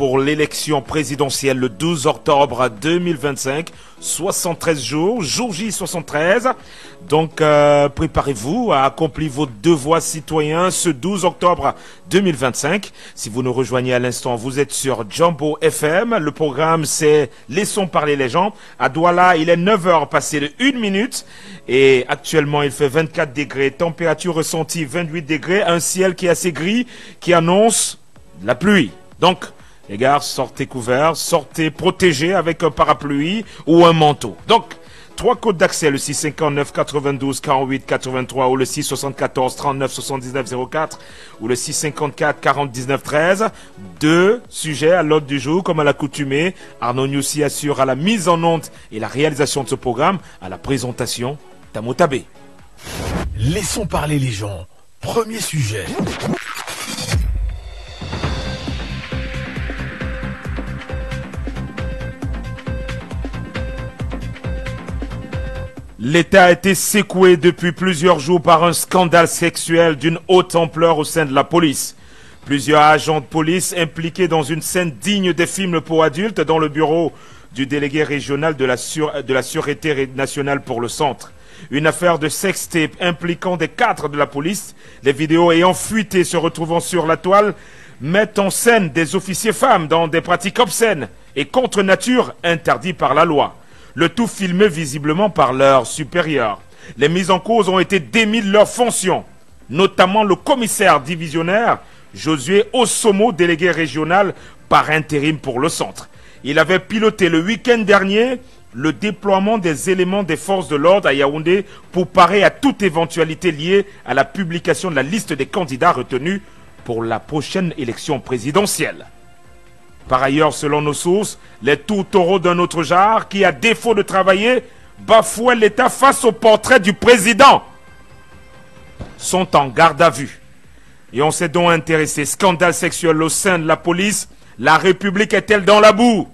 pour l'élection présidentielle le 12 octobre 2025. 73 jours, jour J 73. Donc, préparez-vous à accomplir vos devoirs citoyens ce 12 octobre 2025. Si vous nous rejoignez à l'instant, vous êtes sur Jumbo FM. Le programme, c'est Laissons parler les gens. À Douala, il est 9 h passé de 1 minute. Et actuellement, il fait 24 degrés. Température ressentie 28 degrés. Un ciel qui est assez gris, qui annonce la pluie. Donc, les gars, sortez couverts, sortez protégés avec un parapluie ou un manteau. Donc, 3 codes d'accès, le 659 92 48 83 ou le 674 39 79 04 ou le 654 40 19 13. 2 sujets à l'ordre du jour, comme à l'accoutumée. Arnaud Nioussi assure à la mise en onde et la réalisation de ce programme, à la présentation d'Amotabé. Laissons parler les gens. Premier sujet. L'État a été secoué depuis plusieurs jours par un scandale sexuel d'une haute ampleur au sein de la police. Plusieurs agents de police impliqués dans une scène digne des films pour adultes dans le bureau du délégué régional de la Sûreté nationale pour le centre. Une affaire de sextape impliquant des cadres de la police, les vidéos ayant fuité se retrouvant sur la toile, mettent en scène des officiers femmes dans des pratiques obscènes et contre nature interdites par la loi. Le tout filmé visiblement par leurs supérieurs. Les mises en cause ont été démis de leurs fonctions, notamment le commissaire divisionnaire Josué Osomo, délégué régional par intérim pour le centre. Il avait piloté le week-end dernier le déploiement des éléments des forces de l'ordre à Yaoundé pour parer à toute éventualité liée à la publication de la liste des candidats retenus pour la prochaine élection présidentielle. Par ailleurs, selon nos sources, les tourtereaux d'un autre genre qui, à défaut de travailler, bafouaient l'État face au portrait du président, sont en garde à vue. Et on s'est donc intéressé. Scandale sexuel au sein de la police. La République est-elle dans la boue?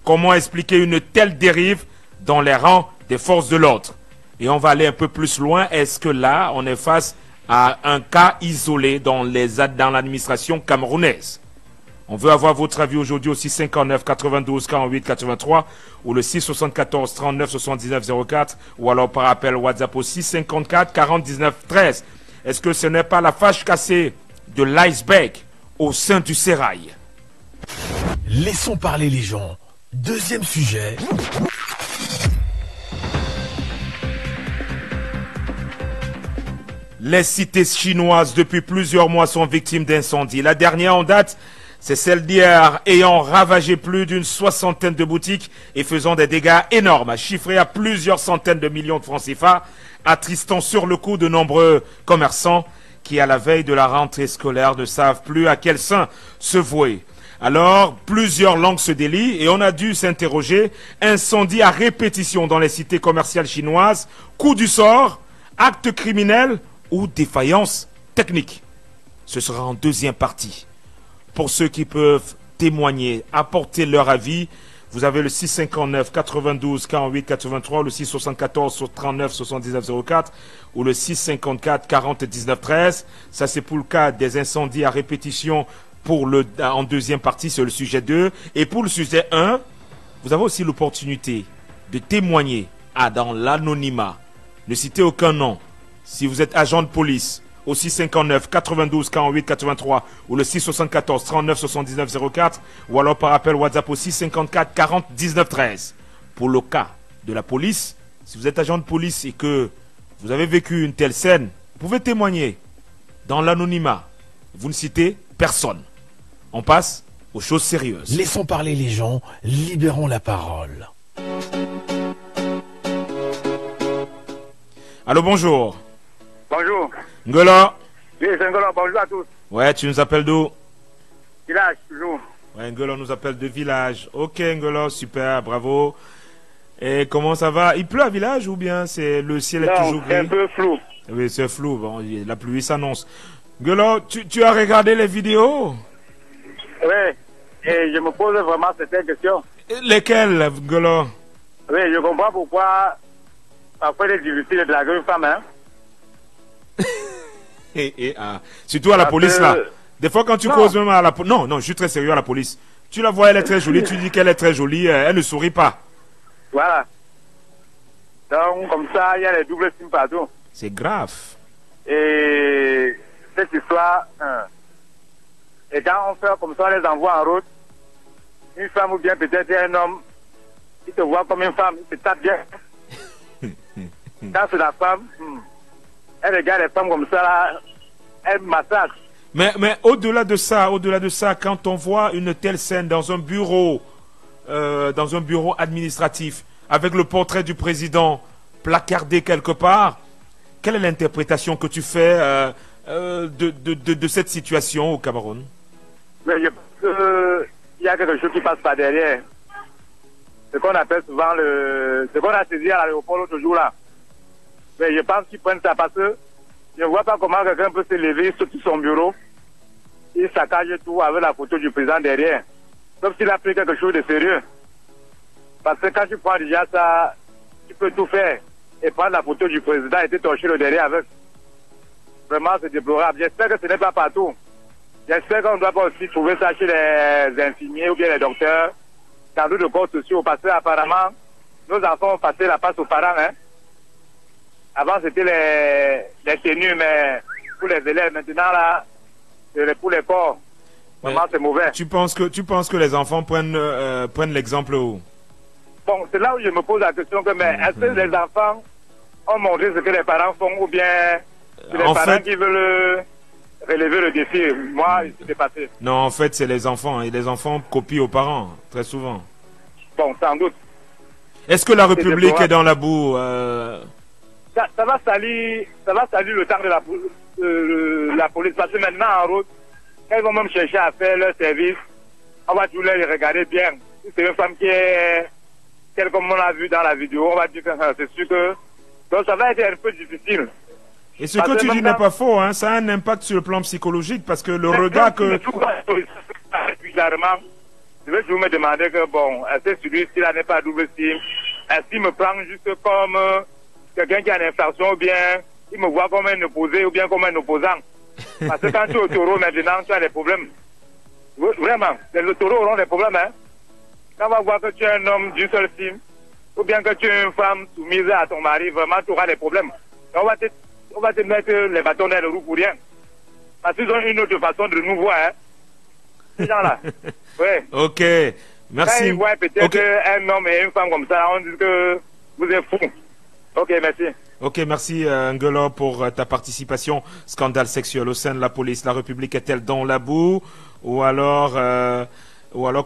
Comment expliquer une telle dérive dans les rangs des forces de l'ordre? Et on va aller un peu plus loin. Est-ce que là, on est face à un cas isolé dans l'administration camerounaise? On veut avoir votre avis aujourd'hui au 659 92 48 83 ou le 674 39 79 04 ou alors par appel WhatsApp au 654 40 19 13. Est-ce que ce n'est pas la fâche cassée de l'iceberg au sein du sérail? Laissons parler les gens. Deuxième sujet. Les cités chinoises depuis plusieurs mois sont victimes d'incendies. La dernière en date, c'est celle d'hier, ayant ravagé plus d'une soixantaine de boutiques et faisant des dégâts énormes, chiffrés à plusieurs centaines de millions de francs CFA, attristant sur le coup de nombreux commerçants qui, à la veille de la rentrée scolaire, ne savent plus à quel sein se vouer. Alors, plusieurs langues se délient et on a dû s'interroger. Incendie à répétition dans les cités commerciales chinoises, coup du sort, acte criminel ou défaillance technique. Ce sera en deuxième partie. Pour ceux qui peuvent témoigner, apporter leur avis, vous avez le 659 92 48 83, le 674 39 79 04 ou le 654 40 19 13. Ça, c'est pour le cas des incendies à répétition. En deuxième partie, c'est le sujet 2. Et pour le sujet 1, vous avez aussi l'opportunité de témoigner dans l'anonymat. Ne citez aucun nom. Si vous êtes agent de police, au 659 92 48 83 ou le 674 39 79 04 ou alors par appel WhatsApp au 654 40 19 13. Pour le cas de la police, si vous êtes agent de police et que vous avez vécu une telle scène, vous pouvez témoigner dans l'anonymat. Vous ne citez personne. On passe aux choses sérieuses. Laissons parler les gens, libérons la parole. Allô, bonjour. Bonjour. Ngolo. Oui, c'est Ngolo, bonjour à tous. Ouais, tu nous appelles d'où? Village, toujours. Ouais, Ngolo nous appelle de village. Ok, Ngolo, super, bravo. Et comment ça va? Il pleut à village ou bien c'est le ciel est toujours gris? C'est un peu flou. Oui, c'est flou. Bon, la pluie s'annonce. Ngolo, tu as regardé les vidéos? Oui, et je me pose vraiment certaines questions. Lesquelles, Ngolo? Oui, je comprends pourquoi, après les difficultés de la une femme, hein. Surtout à la police, là. Des fois, quand tu causes même à la police... Non, je suis très sérieux à la police. Tu la vois, elle est très jolie, tu dis qu'elle est très jolie, elle ne sourit pas. Voilà. Donc, comme ça, il y a les doubles sims partout. C'est grave. Et cette histoire, et quand on fait comme ça, on les envoie en route, une femme ou bien peut-être un homme, il te voit comme une femme, il te tape bien. Quand c'est la femme, elle regarde les femmes comme ça, là, elle massacre. Mais au-delà de ça, quand on voit une telle scène dans un bureau administratif, avec le portrait du président placardé quelque part, quelle est l'interprétation que tu fais de cette situation au Cameroun? Mais je pense qu'il y a quelque chose qui passe par derrière. Ce qu'on appelle souvent ce qu'on a saisi à l'aéroport l'autre jour là. Mais je pense qu'ils prennent ça parce que je ne vois pas comment quelqu'un peut se lever sur son bureau. Il saccage tout avec la photo du président derrière. Sauf s'il a pris quelque chose de sérieux. Parce que quand tu prends déjà ça, tu peux tout faire. Et prendre la photo du président et te torcher le derrière avec. Vraiment, c'est déplorable. J'espère que ce n'est pas partout. J'espère qu'on ne doit pas aussi trouver ça chez les infirmiers ou bien les docteurs, dans d'autres corps sociaux. Parce qu'apparemment, nos enfants ont passé la passe aux parents. Hein. Avant, c'était les tenues, mais pour les élèves, maintenant, là, c'est pour les corps. Vraiment, c'est mauvais. Tu penses que les enfants prennent l'exemple où? Bon, c'est là où je me pose la question que, mais est-ce que les enfants ont montré ce que les parents font ou bien c'est les parents qui veulent relever le défi? Moi, je suis dépassé. Non, en fait, c'est les enfants. Et les enfants copient aux parents, très souvent. Bon, sans doute. Est-ce que la République est dans la boue ça va salir le temps de la police. Parce que maintenant, en route, quand ils vont même chercher à faire leur service, on va toujours les regarder bien. Si c'est une femme qui est telle comme on l'a vu dans la vidéo, on va dire que c'est sûr que... Donc ça va être un peu difficile. Et ce que tu dis n'est pas faux, hein, ça a un impact sur le plan psychologique, parce que le regard que... Je vais toujours me demander que, bon, est-ce que celui-ci n'est pas double sim? Est-ce qu'il me prend juste comme quelqu'un qui a une infraction, ou bien il me voit comme un opposé, ou bien comme un opposant? Parce que quand tu es au taureau, maintenant, tu as des problèmes. Vraiment, les taureaux auront des problèmes, hein. Quand on va voir que tu es un homme d'une seule sim, ou bien que tu es une femme soumise à ton mari, vraiment, tu auras des problèmes. On va te mettre les bâtons dans le roue pour rien. Parce qu'ils ont une autre façon de nous voir, hein. Ces gens-là. Ouais. Ok, merci. Quand ils voient peut-être un homme et une femme comme ça, on dit que vous êtes fous. Ok, merci. Ok, merci Ngolo pour ta participation. Scandale sexuel au sein de la police. La République est-elle dans la boue? Ou alors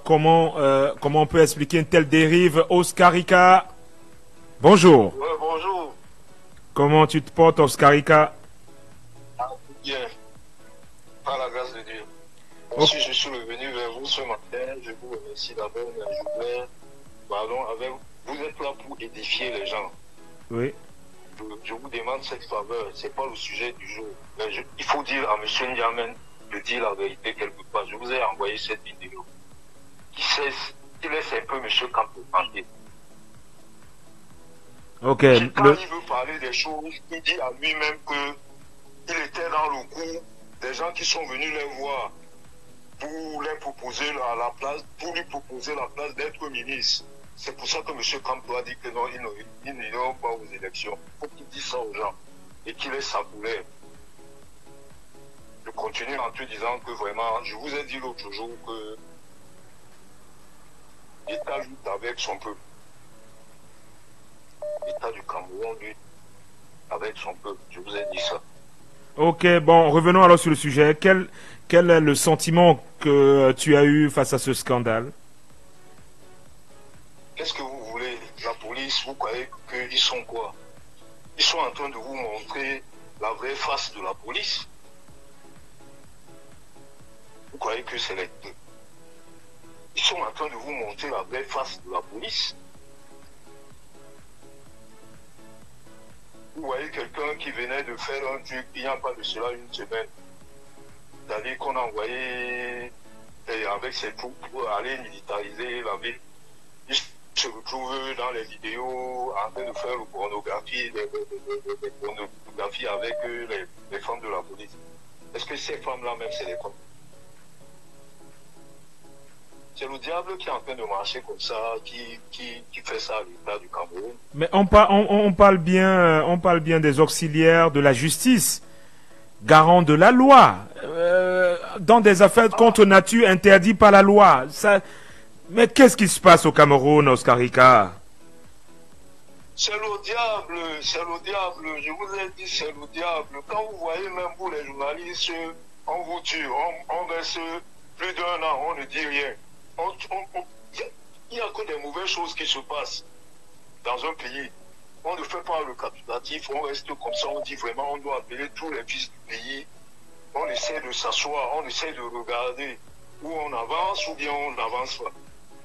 comment on peut expliquer une telle dérive? Oscarika, bonjour. Ouais, bonjour. Comment tu te portes, Oscarika? Bien. Par la grâce de Dieu. Aussi, je suis revenu vers vous ce matin. Je vous remercie d'abord. Je voulais parler avec vous. Vous êtes là pour édifier les gens. Oui. Je vous demande cette faveur. Ce n'est pas le sujet du jour. Mais il faut dire à M. Ndiamen de dire la vérité quelque part. Je vous ai envoyé cette vidéo qui laisse un peu M. Campo tranquille. Ok. Quand il veut parler des choses, il dit à lui-même qu'il était dans le coup des gens qui sont venus les voir pour lui proposer la place d'être ministre. C'est pour ça que M. Campo a dit que non, il n'ira pas aux élections. Il faut qu'il dise ça aux gens et qu'il laisse sa couleur. Je continue en te disant que vraiment, je vous ai dit l'autre jour que l'État lutte avec son peuple. L'État du Cameroun lutte avec son peuple. Je vous ai dit ça. Ok, bon, revenons alors sur le sujet. Quel est le sentiment que tu as eu face à ce scandale? Qu'est-ce que vous voulez? La police, vous croyez qu'ils sont quoi? Ils sont en train de vous montrer la vraie face de la police. Vous croyez que c'est les deux? Ils sont en train de vous montrer la vraie face de la police. Vous voyez quelqu'un qui venait de faire un truc il n'y a pas de cela une semaine. C'est-à-dire qu'on a envoyé avec ses troupes pour aller militariser la ville. Il se retrouve dans les vidéos en train de faire des pornographies avec les femmes de la police. Est-ce que ces femmes-là même c'est des femmes? C'est le diable qui est en train de marcher comme ça, qui fait ça à l'État du Cameroun. Mais on parle bien des auxiliaires de la justice, garants de la loi, dans des affaires contre nature interdites par la loi. Ça... Mais qu'est-ce qui se passe au Cameroun, Oscar Rika? C'est le diable, je vous ai dit, c'est le diable. Quand vous voyez même vous les journalistes, on vous tue, on reste plus d'un an, on ne dit rien. Il n'y a que des mauvaises choses qui se passent dans un pays. On ne fait pas le capitatif, on reste comme ça, on dit vraiment, on doit appeler tous les fils du pays. On essaie de s'asseoir, on essaie de regarder où on avance ou bien on n'avance pas.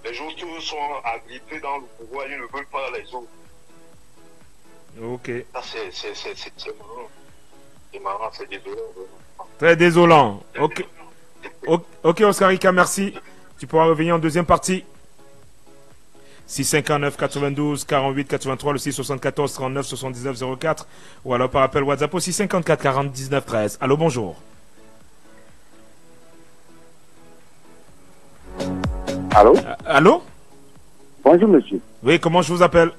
Les autres sont agrippés dans le pouvoir, ils ne veulent pas les autres. Ok. Ça, c'est marrant. C'est marrant, c'est désolant. Très désolant. Ok, Oscar Rika, merci. Tu pourras revenir en deuxième partie. 659 92 48 83, le 674 39 79 04, ou alors par appel WhatsApp au 654 49 13. Allô, bonjour. Allô? Allô? Bonjour, monsieur. Oui, comment je vous appelle?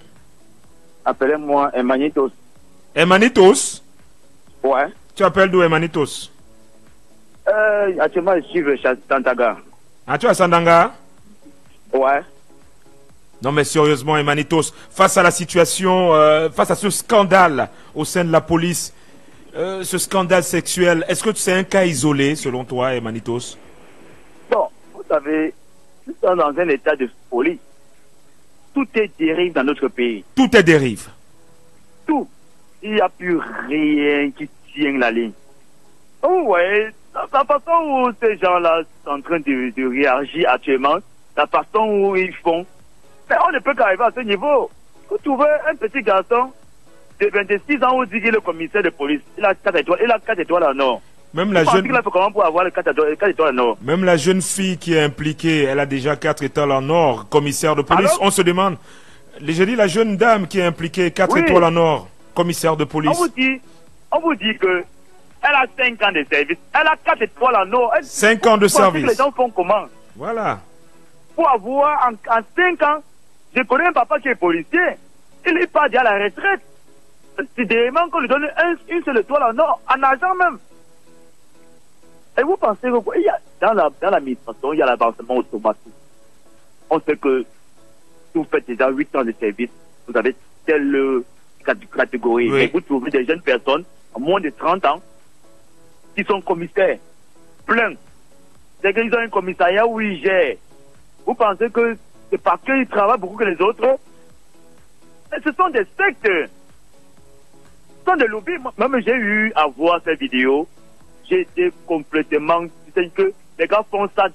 Appelez-moi Emanitos. Emanitos? Ouais. Tu appelles d'où, Emanitos? Actuellement, je suis chez Santaga. Ah, tu es à Sandanga? Ouais. Non, mais sérieusement, Emanitos, face à la situation, face à ce scandale au sein de la police, ce scandale sexuel, est-ce que c'est un cas isolé, selon toi, Emanitos? Bon, vous savez, nous sommes dans un état de folie. Tout est dérive dans notre pays. Tout est dérive. Tout. Il n'y a plus rien qui tient la ligne. Vous voyez, la façon où ces gens-là sont en train de réagir actuellement, la façon où ils font, mais on ne peut qu'arriver à ce niveau. Vous trouvez un petit garçon de 26 ans, où dit qu'il est le commissaire de police. Il a 4 étoiles, il a 4 étoiles en or. Même la jeune... comment pour avoir les 4 étoiles en or? Même la jeune fille qui est impliquée, elle a déjà 4 étoiles en or, commissaire de police. Alors, on se demande, j'ai dit la jeune dame qui est impliquée, 4 étoiles en or, commissaire de police. On vous dit que elle a 5 ans de service, elle a 4 étoiles en or. 5 ans de service. Les gens font comment? Voilà. Pour avoir en 5 ans, je connais un papa qui est policier, il est pas déjà à la retraite. C'est dément qu'on lui donne une seule étoile en or, en argent même. Et vous pensez que il y a, dans l'administration, il y a l'avancement automatique. On sait que si vous faites déjà 8 ans de service, vous avez telle catégorie. Oui. Et vous trouvez des jeunes personnes, à moins de 30 ans, qui sont commissaires. Plein. C'est qu'ils ont un commissariat où ils gèrent. Vous pensez que c'est parce qu'ils travaillent beaucoup que les autres? Mais ce sont des sectes. Ce sont des lobbies. Même j'ai eu à voir ces vidéos. J'ai été complètement... C'est que les gars font ça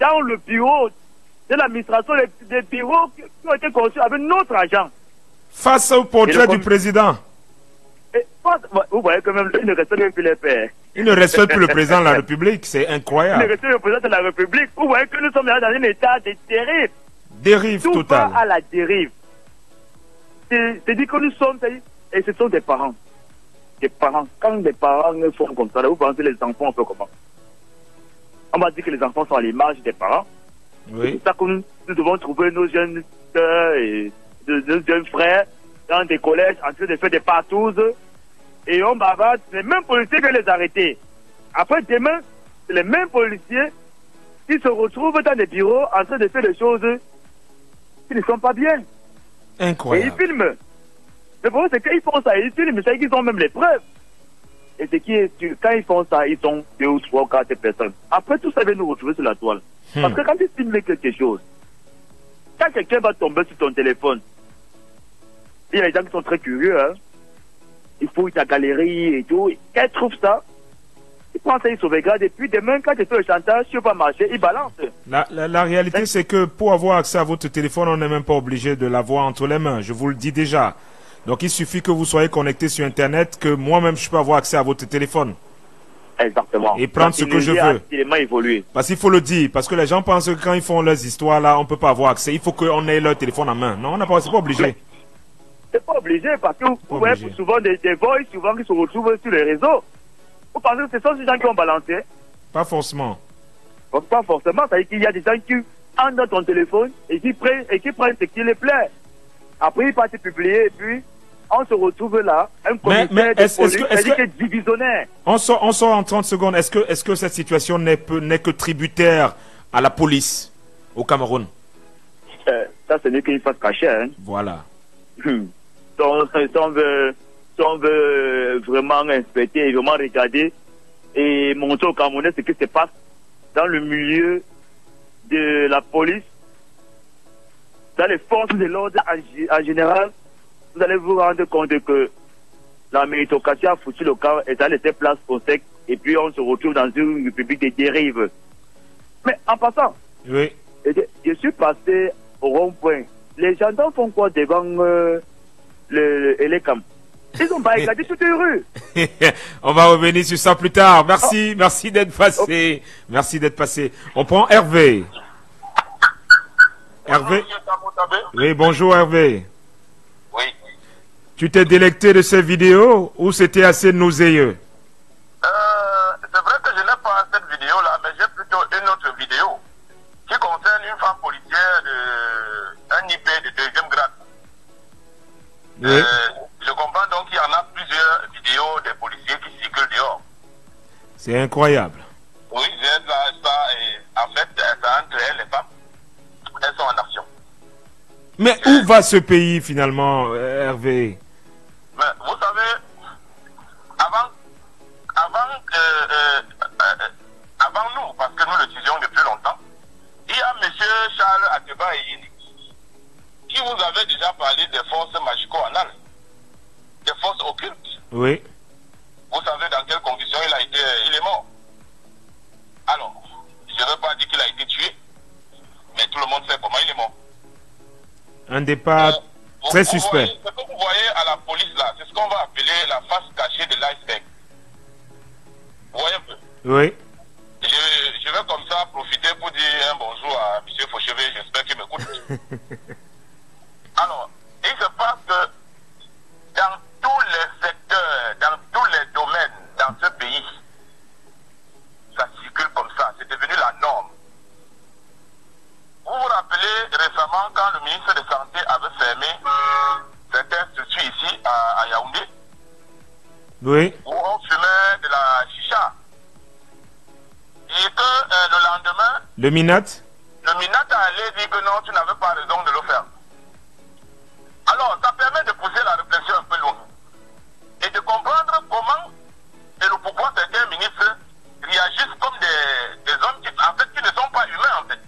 dans le bureau de l'administration, des bureaux qui ont été conçus avec notre argent. Face au portrait du président. Et, vous voyez que même il ne respecte plus les pères. Il ne respecte plus le président de la République, c'est incroyable. Il ne respecte le président de la République. Vous voyez que nous sommes là dans un état de dérive. Dérive tout totale. Va à la dérive. C'est dit que nous sommes... Et ce sont des parents. Des parents. Quand des parents font comme ça, vous pensez que les enfants font comment? On va dire que les enfants sont à l'image des parents. Oui. C'est ça que nous devons trouver nos jeunes sœurs et nos jeunes frères dans des collèges en train de faire des partouzes. Et on bavarde les mêmes policiers qui les arrêter. Après demain, c'est les mêmes policiers qui se retrouvent dans des bureaux en train de faire des choses qui ne sont pas bien. Incroyable. Et ils filment. Le problème, c'est qu'ils font ça, ils filment, c'est qu'ils ont même les preuves. Et c'est qui est sûr, quand ils font ça, ils sont 2 ou 3 ou 4 personnes. Après, tout ça va nous retrouver sur la toile. Parce que quand ils filment quelque chose, quand quelqu'un va tomber sur ton téléphone, il y a des gens qui sont très curieux, hein. Il faut ta galerie et tout. Quand ils trouvent ça, ils prennent ça, ils sauvegardent. Et puis demain, quand ils font le chantage, si on va marcher, ils balancent. La réalité, c'est que pour avoir accès à votre téléphone, on n'est même pas obligé de l'avoir entre les mains. Je vous le dis déjà. Donc, il suffit que vous soyez connecté sur Internet, que moi-même, je peux avoir accès à votre téléphone. Exactement. Et prendre ce que je veux. Évolué. Parce qu'il faut le dire. Parce que les gens pensent que quand ils font leurs histoires, là, on ne peut pas avoir accès. Il faut qu'on ait leur téléphone en main. Non, on n'a pas, c'est pas obligé. C'est pas obligé parce que vous voyez souvent des voix souvent qui se retrouvent sur les réseaux. Vous pensez que ce sont ces gens qui ont balancé? Pas forcément. Pas forcément. C'est-à-dire qu'il y a des gens entre dans ton téléphone et qui prennent ce qui les plaît. Après, ils partent publier et puis on se retrouve là, un commissaire de police, c'est-à-dire que divisionnaire. On sort en 30 secondes. Est-ce que cette situation n'est que tributaire à la police au Cameroun? Ça, ce n'est qu'une face cachée. Hein. Voilà. Si on veut vraiment inspecter et vraiment regarder et montrer aux Camerounais ce qui se passe dans le milieu de la police, dans les forces de l'ordre en général, vous allez vous rendre compte que la méritocratie a foutu le camp et ça a laissé place au sec et puis on se retrouve dans une république de dérive. Mais en passant, oui. Je suis passé au rond-point. Les gendarmes font quoi devant les camps? Ils ont barricadé toutes les rues. On va revenir sur ça plus tard. Merci, merci d'être passé. Merci d'être passé. On prend Hervé. Hervé. Oui, bonjour Hervé. Oui. Tu t'es délecté de ces vidéos ou c'était assez nauséeux? C'est vrai que je n'ai pas cette vidéo-là, mais j'ai plutôt une autre vidéo qui concerne une femme policière d'un IP de 2e grade. Oui. Je comprends donc qu'il y en a plusieurs vidéos des policiers qui circulent dehors. C'est incroyable. Oui, en fait, ça entre elles, les femmes, elles sont en action. Mais où va ce pays finalement, Hervé? Mais vous savez, avant nous, parce que nous le disions depuis longtemps, il y a M. Charles Ateba Eyini qui vous avait déjà parlé des forces magico-anales, des forces occultes. Oui. Vous savez dans quelles conditions il est mort. Alors, je ne veux pas dire qu'il a été tué, mais tout le monde sait comment il est mort. Un départ très suspect. Ce que vous voyez à la police là, c'est ce qu'on va appeler la face cachée de l'iceberg. Vous voyez un peu? Oui. Je vais comme ça profiter pour dire un bonjour à M. Fauchevet, j'espère qu'il m'écoute. Alors, il se passe que dans tous les secteurs, dans tous les domaines, dans ce pays, ça circule comme ça, c'est devenu la norme. Vous vous rappelez récemment quand le ministre de la Santé avait fermé cet institut ici à Yaoundé, Oui. où on fumait de la chicha. Et que le lendemain, Le Minat? le Minat allait dire que non, tu n'avais pas raison de le faire. Alors, ça permet de pousser la réflexion un peu loin et de comprendre comment et le pourquoi certains ministres réagissent comme des hommes qui, en fait, qui ne sont pas humains, en fait.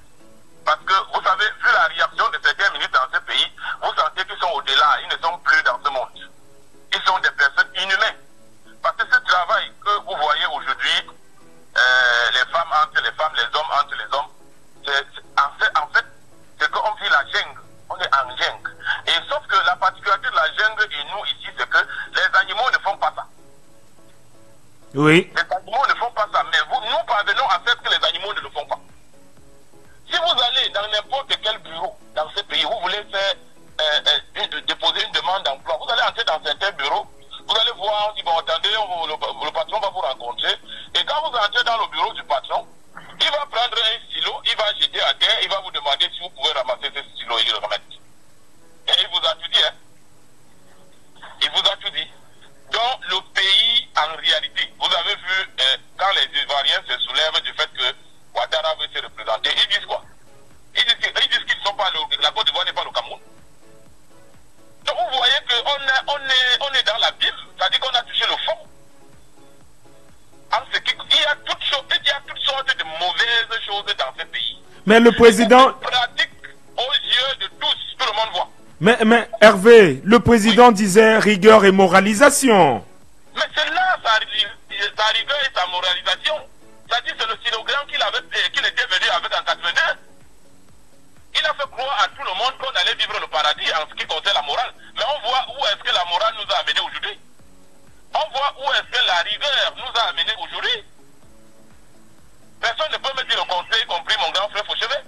Parce que, vous savez, vu la réaction de certains ministres dans ce pays, vous sentez qu'ils sont au-delà, ils ne sont plus dans ce monde. Ils sont des personnes inhumaines. Parce que ce travail que vous voyez aujourd'hui, les femmes entre les femmes, les hommes entre les hommes, en fait, c'est qu'on vit la jungle. On est en jungle. Et sauf que la particularité de la jungle et nous ici, c'est que les animaux ne font pas ça. Oui. Les animaux ne font pas ça, mais nous parvenons à faire que les animaux ne le font pas. Si vous allez dans n'importe quel bureau dans ce pays, vous voulez faire déposer une demande d'emploi, vous allez entrer dans certains bureaux, vous allez voir, on dit, bon, attendez, le patron va vous rencontrer, et quand vous entrez dans le bureau du patron, il va prendre un stylo, il va jeter à terre, il va vous demander si vous pouvez ramasser ce stylo et le remettre. Et il vous a tout dit, hein. Il vous a tout dit. Donc, le pays, en réalité, vous avez vu, quand les Ivoiriens se soulèvent du fait que Ouattara veut se représenter, ils disent quoi? Ils disent qu'ils ne sont pas, la Côte d'Ivoire n'est pas le Cameroun. Donc, vous voyez qu'on est dans l'abîme, c'est-à-dire qu'on a touché le fond. Il y a toutes sortes de mauvaises choses dans ce pays. Mais le président... Pratique aux yeux de tous, tout le monde voit. Mais Hervé, le président disait rigueur et moralisation. Mais c'est là sa rigueur et sa moralisation. C'est-à-dire c'est le slogan qu'il était venu avec en 82. Il a fait croire à tout le monde qu'on allait vivre le paradis en ce qui concerne la morale. Mais on voit où est-ce que la morale nous a amenés aujourd'hui. On voit où est-ce que la rigueur nous a amenés aujourd'hui. Personne ne peut me dire le conseil, y compris mon grand frère Fauchevet.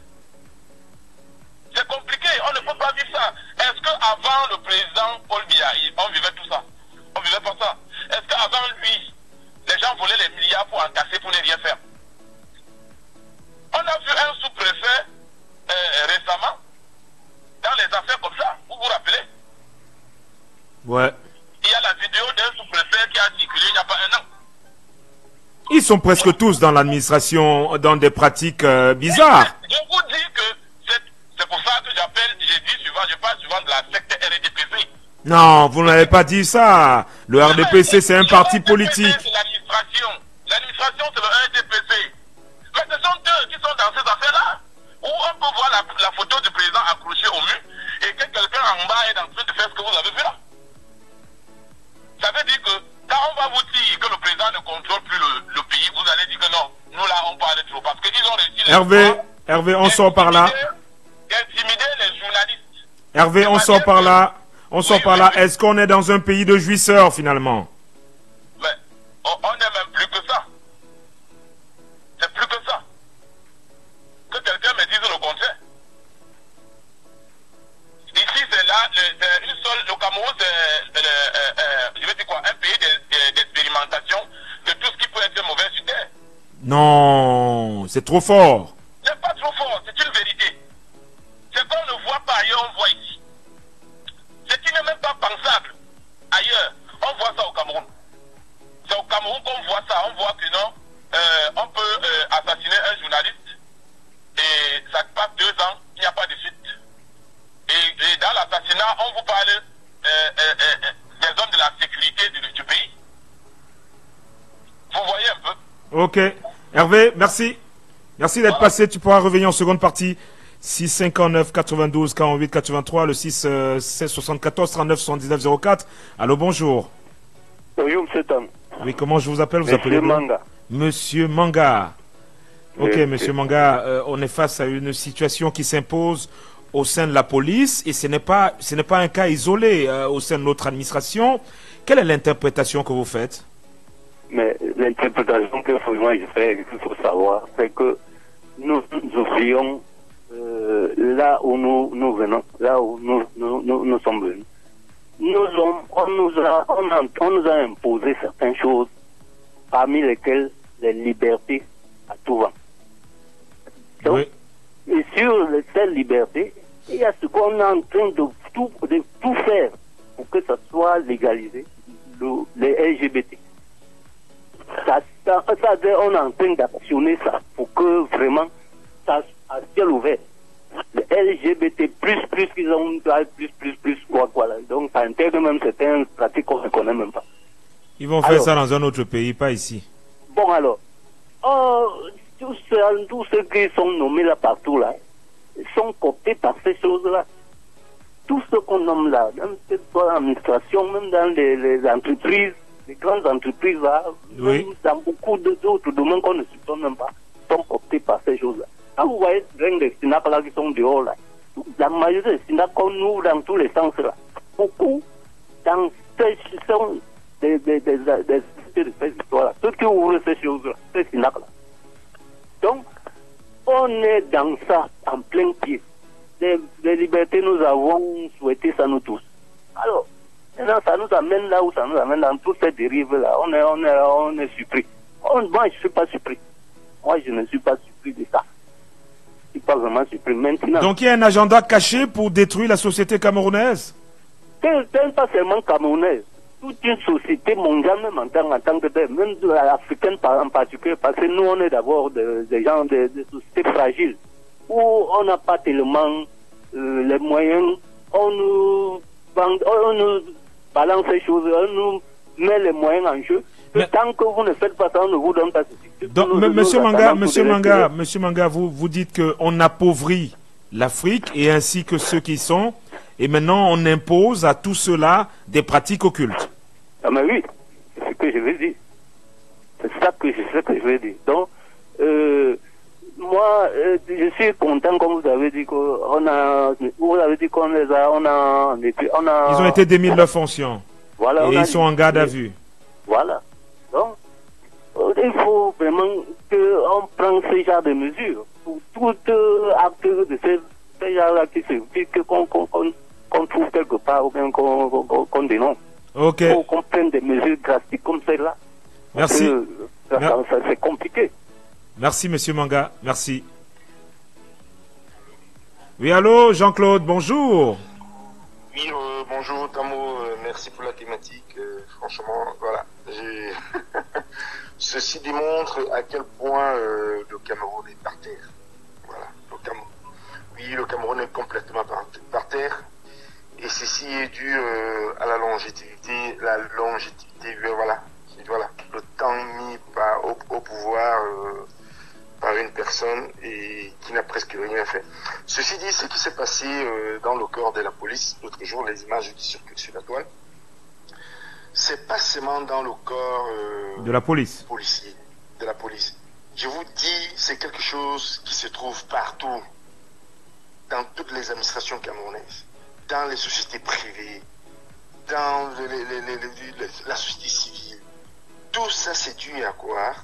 C'est compliqué, on ne peut pas vivre ça. Est-ce qu'avant le président Paul Biya, on vivait tout ça? On vivait pas ça. Est-ce qu'avant lui, les gens volaient les milliards pour entasser, pour ne rien faire? On a vu un sous-préfet sont presque tous dans l'administration, dans des pratiques bizarres. Je vous dis que c'est pour ça que je parle souvent de la secte RDPC. Non, vous n'avez pas dit ça. Le RDPC, c'est un parti politique. C'est l'administration. L'administration, c'est le RDPC. Mais ce sont eux qui sont dans ces affaires-là. Où on peut voir la photo du président accrochée au mur et que quelqu'un en bas est en train de faire ce que vous avez vu là. Ça veut dire que quand on va vous dire que le président ne contrôle plus le pays, vous allez dire que non, nous là on parle trop. Parce qu'ils ont réussi Hervé, on sort par là. Intimider les journalistes. Hervé, on sort par là. On sort par là. Est-ce qu'on est dans un pays de jouisseurs finalement? Mais on n'est même plus que ça. C'est plus que ça. Que quelqu'un me dise le contraire. Ici, c'est là, le Cameroun, c'est je veux dire quoi, un pays d'expérimentation de tout ce qui peut être mauvais sur terre. Non, c'est trop fort. C'est pas trop fort, c'est une vérité. C'est qu'on ne voit pas ailleurs, on voit ici. Ce qui n'est même pas pensable ailleurs, on voit ça au Cameroun. C'est au Cameroun qu'on voit ça, on voit que non, on peut assassiner un journaliste et ça passe 2 ans, il n'y a pas de suite. Et dans l'assassinat, on vous parle des hommes de la sécurité du pays. Vous voyez un peu. Ok. Hervé, merci. Merci d'être passé. Tu pourras revenir en seconde partie. 659 92 48 83, le 6 16 74 39 79 04. Allô, bonjour. Bonjour, monsieur Tam. Oui, comment je vous appelle? Vous Monsieur appelez Manga. Monsieur Manga. Ok, Oui, monsieur Manga, on est face à une situation qui s'impose au sein de la police et ce n'est pas un cas isolé au sein de notre administration. Quelle est l'interprétation que vous faites? Mais l'interprétation que moi je fais, qu'il faut savoir, c'est que nous offrions là où nous venons, là où nous sommes venus. On nous a imposé certaines choses, parmi lesquelles les libertés à tout vent. Donc, Oui. et sur cette liberté, il y a ce qu'on est en train de tout faire pour que ça soit légalisé, les LGBT. On est en train d'actionner ça pour que vraiment ça à ciel ouvert. Les LGBT qu'ils ont plus quoi là. Donc ça intègre même certaines pratiques qu'on ne connaît même pas. Ils vont faire ça dans un autre pays, pas ici. Bon alors, tous ceux qui sont nommés là partout là, sont cooptés par ces choses-là. Tout ce qu'on nomme là, même dans l'administration, même dans les entreprises, les grandes entreprises là, Oui. même dans beaucoup d'autres domaines qu'on ne soupçonne même pas, sont cooptés par ces choses-là. Quand vous voyez les SINAP là qui sont dehors là, la majorité des SINAP qu'on ouvre dans tous les sens là, beaucoup dans ces sont des histoires là, ceux qui ouvrent ces choses-là, ces SINAP là. Donc, on est dans ça en plein pied. Les libertés, nous avons souhaité ça nous tous. Alors, maintenant, ça nous amène là où ça nous amène dans toutes ces dérives-là. On est surpris. Moi, je ne suis pas surpris. Moi, je ne suis pas surpris de ça. Je ne suis pas vraiment surpris. Maintenant, Donc il y a un agenda caché pour détruire la société camerounaise? c'est pas seulement camerounaise. Toute une société mondiale, même en tant que telle, même africaine en particulier, parce que nous, on est d'abord des gens de sociétés fragiles, où on n'a pas tellement les moyens, on nous balance ces choses, on nous met les moyens en jeu. Mais tant que vous ne faites pas ça, on ne vous donne pas ceci. donc, Monsieur Manga, vous dites qu'on appauvrit l'Afrique et ainsi que ceux qui sont, et maintenant on impose à tout cela des pratiques occultes. Ah mais oui, c'est ce que je veux dire. C'est ça que je veux dire. Donc, moi, je suis content, comme vous avez dit, vous avez dit qu'on les a, Ils ont été démis de leur fonction. Voilà, et ils sont en garde à vue. Voilà. Donc, il faut vraiment qu'on prenne ce genre de mesures pour tout acte de ce genre-là qu'on trouve quelque part ou bien qu'on dénonce. Ok. Il faut qu'on prenne des mesures drastiques comme celle-là. Merci. Ça, c'est compliqué. Merci, Monsieur Manga. Merci. Oui, allô, Jean-Claude, bonjour. Oui, bonjour Tamo, merci pour la thématique. Franchement, voilà. J'ai- Ceci démontre à quel point le Cameroun est par terre. Voilà. Oui, le Cameroun est complètement par terre. Et ceci est dû à la longévité. Voilà. Voilà. Le temps mis au pouvoir par une personne et qui n'a presque rien fait. Ceci dit, ce qui s'est passé dans le corps de la police, l'autre jour, les images qui circulent sur la toile, c'est pas seulement dans le corps De la police. policier, de la police. Je vous dis, c'est quelque chose qui se trouve partout, dans toutes les administrations camerounaises, dans les sociétés privées, dans la société civile. Tout ça, c'est dû à quoi?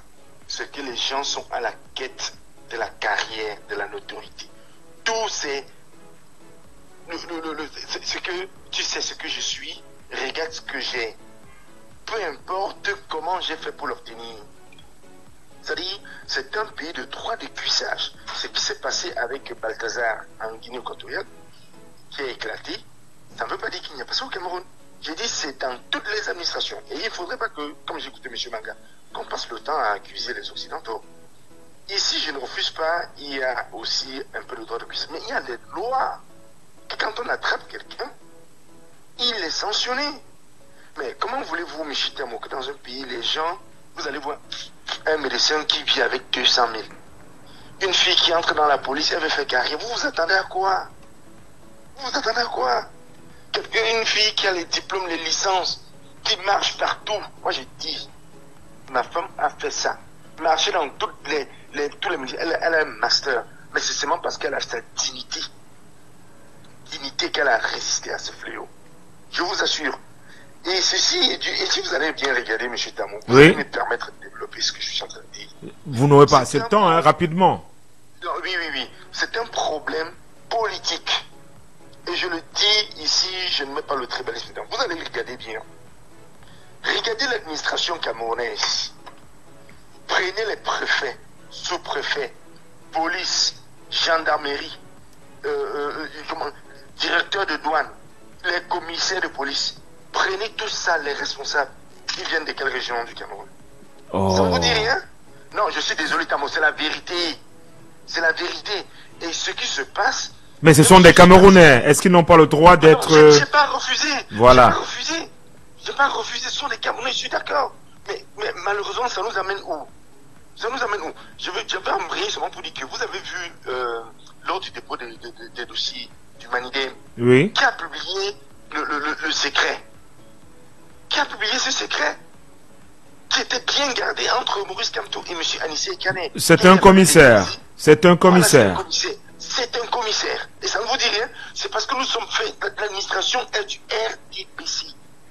C'est que les gens sont à la quête de la carrière, de la notoriété. Tout c'est ce que tu sais ce que je suis, regarde ce que j'ai. Peu importe comment j'ai fait pour l'obtenir. C'est-à-dire, c'est un pays de droit de cuissage. Ce qui s'est passé avec Balthazar en Guinée équatoriale, qui a éclaté, ça ne veut pas dire qu'il n'y a pas ça au Cameroun. J'ai dit c'est dans toutes les administrations. Et il ne faudrait pas que, comme j'écoutais M. Manga, qu'on passe le temps à accuser les Occidentaux. Ici, je ne refuse pas, il y a aussi un peu de droit de cuissage. Mais il y a des lois. Et quand on attrape quelqu'un, il est sanctionné. Mais comment voulez-vous, M. Tamo, que dans un pays, les gens, vous allez voir un médecin qui vit avec 200 000. Une fille qui entre dans la police, elle veut faire carrière. Vous vous attendez à quoi? Vous vous attendez à quoi? Une fille qui a les diplômes, les licences, qui marche partout. Moi, j'ai dit, ma femme a fait ça. Marcher dans tous les métiers. Elle a un master. Mais c'est seulement parce qu'elle a sa dignité. Dignité qu'elle a résisté à ce fléau. Je vous assure. Et ceci est dû, et si vous allez bien regarder, M. Tamou, vous allez me permettre de développer ce que je suis en train de dire. Vous n'aurez pas assez de temps, hein, rapidement. Non, oui. C'est un problème politique. Et je le dis ici, je ne mets pas le tribalisme dedans. Vous allez regarder bien. Regardez l'administration camerounaise. Prenez les préfets, sous-préfets, police, gendarmerie, directeur de douane, les commissaires de police. Prenez tout ça, les responsables. Ils viennent de quelle région du Cameroun? Ça ne vous dit rien? Non, je suis désolé, Tamo, c'est la vérité. C'est la vérité. Et ce qui se passe... Mais ce sont des Camerounais. Est-ce qu'ils n'ont pas le droit d'être... Je n'ai pas refusé. Voilà. Je n'ai pas refusé. Ce sont des Camerounais, je suis d'accord. Mais malheureusement, ça nous amène où? Ça nous amène où? Je vais embrayer seulement pour dire que vous avez vu, lors du dépôt des dossiers du Manidem, Oui. qui a publié le secret? Qui a publié ce secret? Qui était bien gardé entre Maurice Kamto et M. Anissé Kane. C'est un commissaire. C'est un commissaire. Voilà, c'est un commissaire. Et ça ne vous dit rien? C'est parce que nous sommes faits, l'administration est du RDPC.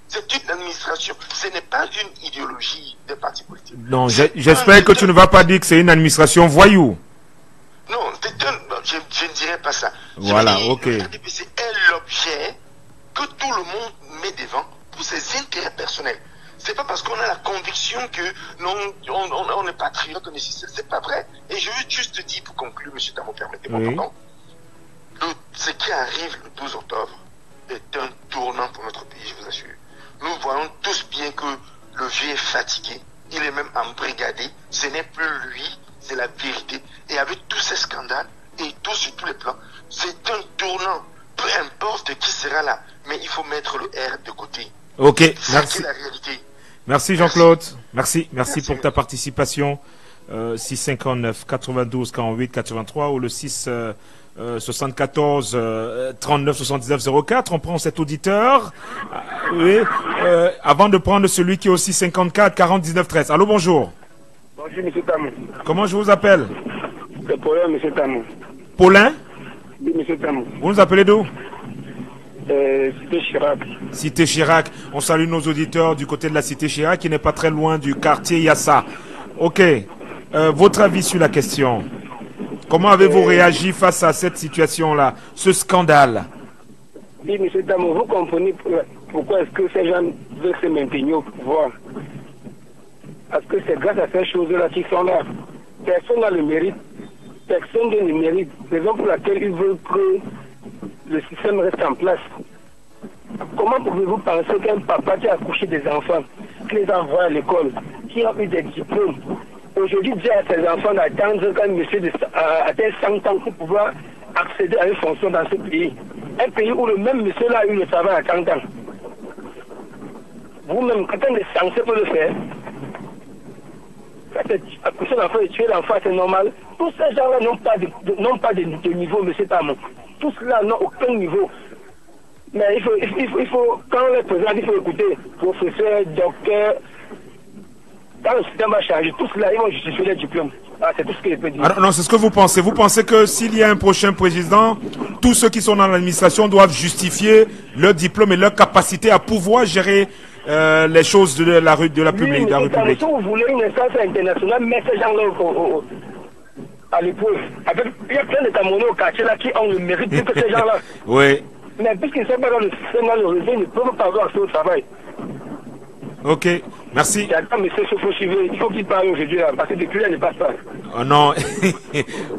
C'est une administration. Ce n'est pas une idéologie des partis politiques. Non, j'espère que tu ne vas pas dire que c'est une administration voyou. Non, je ne dirais pas ça. Voilà, ok. Le RDPC est l'objet que tout le monde met devant pour ses intérêts personnels. C'est pas parce qu'on a la conviction que non, on est patriote, c'est pas vrai. Et je veux juste dire pour conclure, M. Tamo, permettez-moi, pardon. Ce qui arrive le 12 octobre est un tournant pour notre pays, je vous assure. Nous voyons tous bien que le vieux est fatigué, il est même embrigadé, ce n'est plus lui, c'est la vérité. Et avec tous ces scandales, et tout sur tous les plans, c'est un tournant. Peu importe qui sera là, mais il faut mettre le R de côté. Ok, merci. C'est la réalité. Merci Jean-Claude. Merci pour ta participation. 659 92 48 83 ou le 6 74 39 79 04. On prend cet auditeur. Oui. Avant de prendre celui qui est aussi 54 40 19 13. Allô, bonjour. Bonjour, M. Tamou. Comment je vous appelle? C'est Paulin, M. Tamou. Paulin? Oui, M. Tamou. Vous nous appelez d'où? Cité Chirac. Cité Chirac. On salue nos auditeurs du côté de la Cité Chirac qui n'est pas très loin du quartier Yassa. Ok. Votre avis sur la question? Comment avez-vous réagi face à cette situation-là, ce scandale? Oui, M. Tamou, vous comprenez pourquoi est-ce que ces gens veulent se maintenir au pouvoir? Parce que c'est grâce à ces choses-là qu'ils sont là. Personne n'a le mérite. Personne n'a le mérite. Raison pour laquelle ils veulent que le système reste en place. Comment pouvez-vous penser qu'un papa qui a accouché des enfants, les envoie à l'école, qui ont eu des diplômes. Aujourd'hui, dire à ses enfants d'attendre qu'un monsieur atteint 100 ans pour pouvoir accéder à une fonction dans ce pays. Un pays où le même monsieur là a eu le travail à 30 ans. Vous-même, quand on est censé pour le faire, pousser l'enfant et tuer l'enfant, c'est normal. Tous ces gens-là n'ont pas de niveau, monsieur Tamon. Tous ceux-là n'ont aucun niveau. Mais il faut quand les présidents, il faut écouter, professeurs, docteurs, quand le système va changer, tous ceux-là, ils vont justifier les diplômes. Ah, c'est tout ce que je peux dire. Alors, non, c'est ce que vous pensez. Vous pensez que s'il y a un prochain président, tous ceux qui sont dans l'administration doivent justifier leur diplôme et leur capacité à pouvoir gérer les choses de la rue de la République. Si vous voulez une instance internationale, mettez ces gens-là à l'épreuve. Il y a plein de Camerounais au quartier là qui ont le mérite plus que ces gens-là. Oui. Mais puisqu'ils ne sont pas dans le système, dans le réseau, ils ne peuvent pas avoir accès au travail. Ok, merci. Attends, monsieur Sofo-Chivé, il faut qu'il parle aujourd'hui, parce que depuis là, il ne passe pas. Oh non.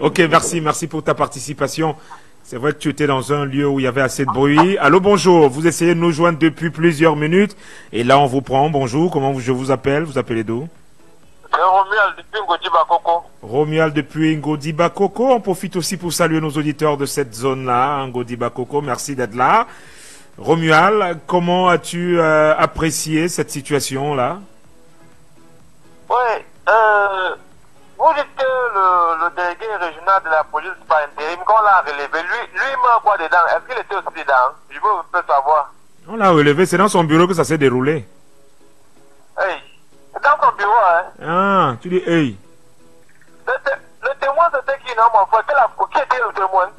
Ok, merci pour ta participation. C'est vrai que tu étais dans un lieu où il y avait assez de bruit. Allô, bonjour. Vous essayez de nous joindre depuis plusieurs minutes. Et là, on vous prend. Bonjour. Comment je vous appelle? Vous appelez d'où? C'est Romuald depuis Ngodi Bakoko. Romuald depuis Ngodi Bakoko. On profite aussi pour saluer nos auditeurs de cette zone-là, Ngodi Bakoko. Merci d'être là. Romuald, comment as-tu apprécié cette situation-là? Oui, vous dites que le délégué régional de la police par intérim, quand on l'a relevé, lui met quoi dedans? Est-ce qu'il était aussi dedans? Je veux un peu savoir. On l'a relevé, c'est dans son bureau que ça s'est déroulé. Hey, c'est dans son bureau, hein? Ah, tu dis hey. Le témoin, c'était qui, non, mon frère? Qui était le témoin?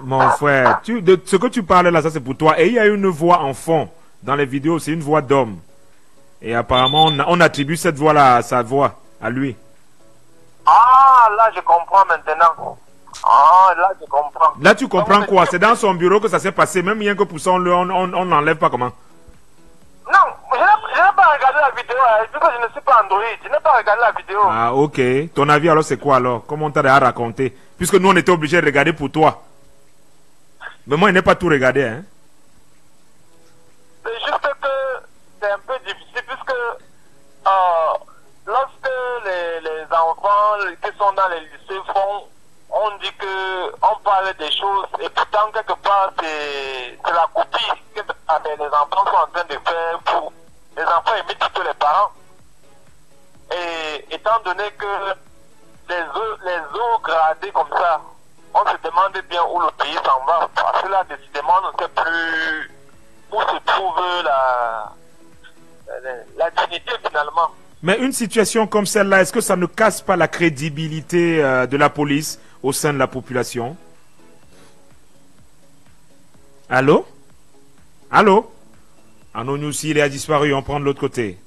Mon frère, ce que tu parlais là, ça c'est pour toi. Et il y a une voix en fond dans les vidéos, c'est une voix d'homme. Et apparemment, on attribue cette voix-là à sa voix, à lui. Ah, là, je comprends maintenant. Ah, là, je comprends. Là, tu comprends quoi? C'est dans son bureau que ça s'est passé, même rien que pour ça, on n'enlève pas comment? Non, je n'ai pas regardé la vidéo, hein, vu que je ne suis pas Android. Je n'ai pas regardé la vidéo. Ah, ok. Ton avis alors, c'est quoi alors? Comment on t'a raconté? Puisque nous, on était obligés de regarder pour toi. Mais moi, je n'ai pas tout regardé, hein. C'est juste que c'est un peu difficile, puisque lorsque les enfants qui sont dans les lycées font, on dit que on parle des choses, et pourtant, quelque part, c'est la copie que les enfants sont en train de faire pour les enfants imitent plutôt les parents. Et étant donné que les eaux gradées comme ça, on se demande bien où le pays s'en va, parce que là, décidément, on ne sait plus où se trouve la dignité finalement. Mais une situation comme celle-là, est-ce que ça ne casse pas la crédibilité de la police au sein de la population? Allô? Allô? Ah non, nous aussi, il a disparu, on prend de l'autre côté.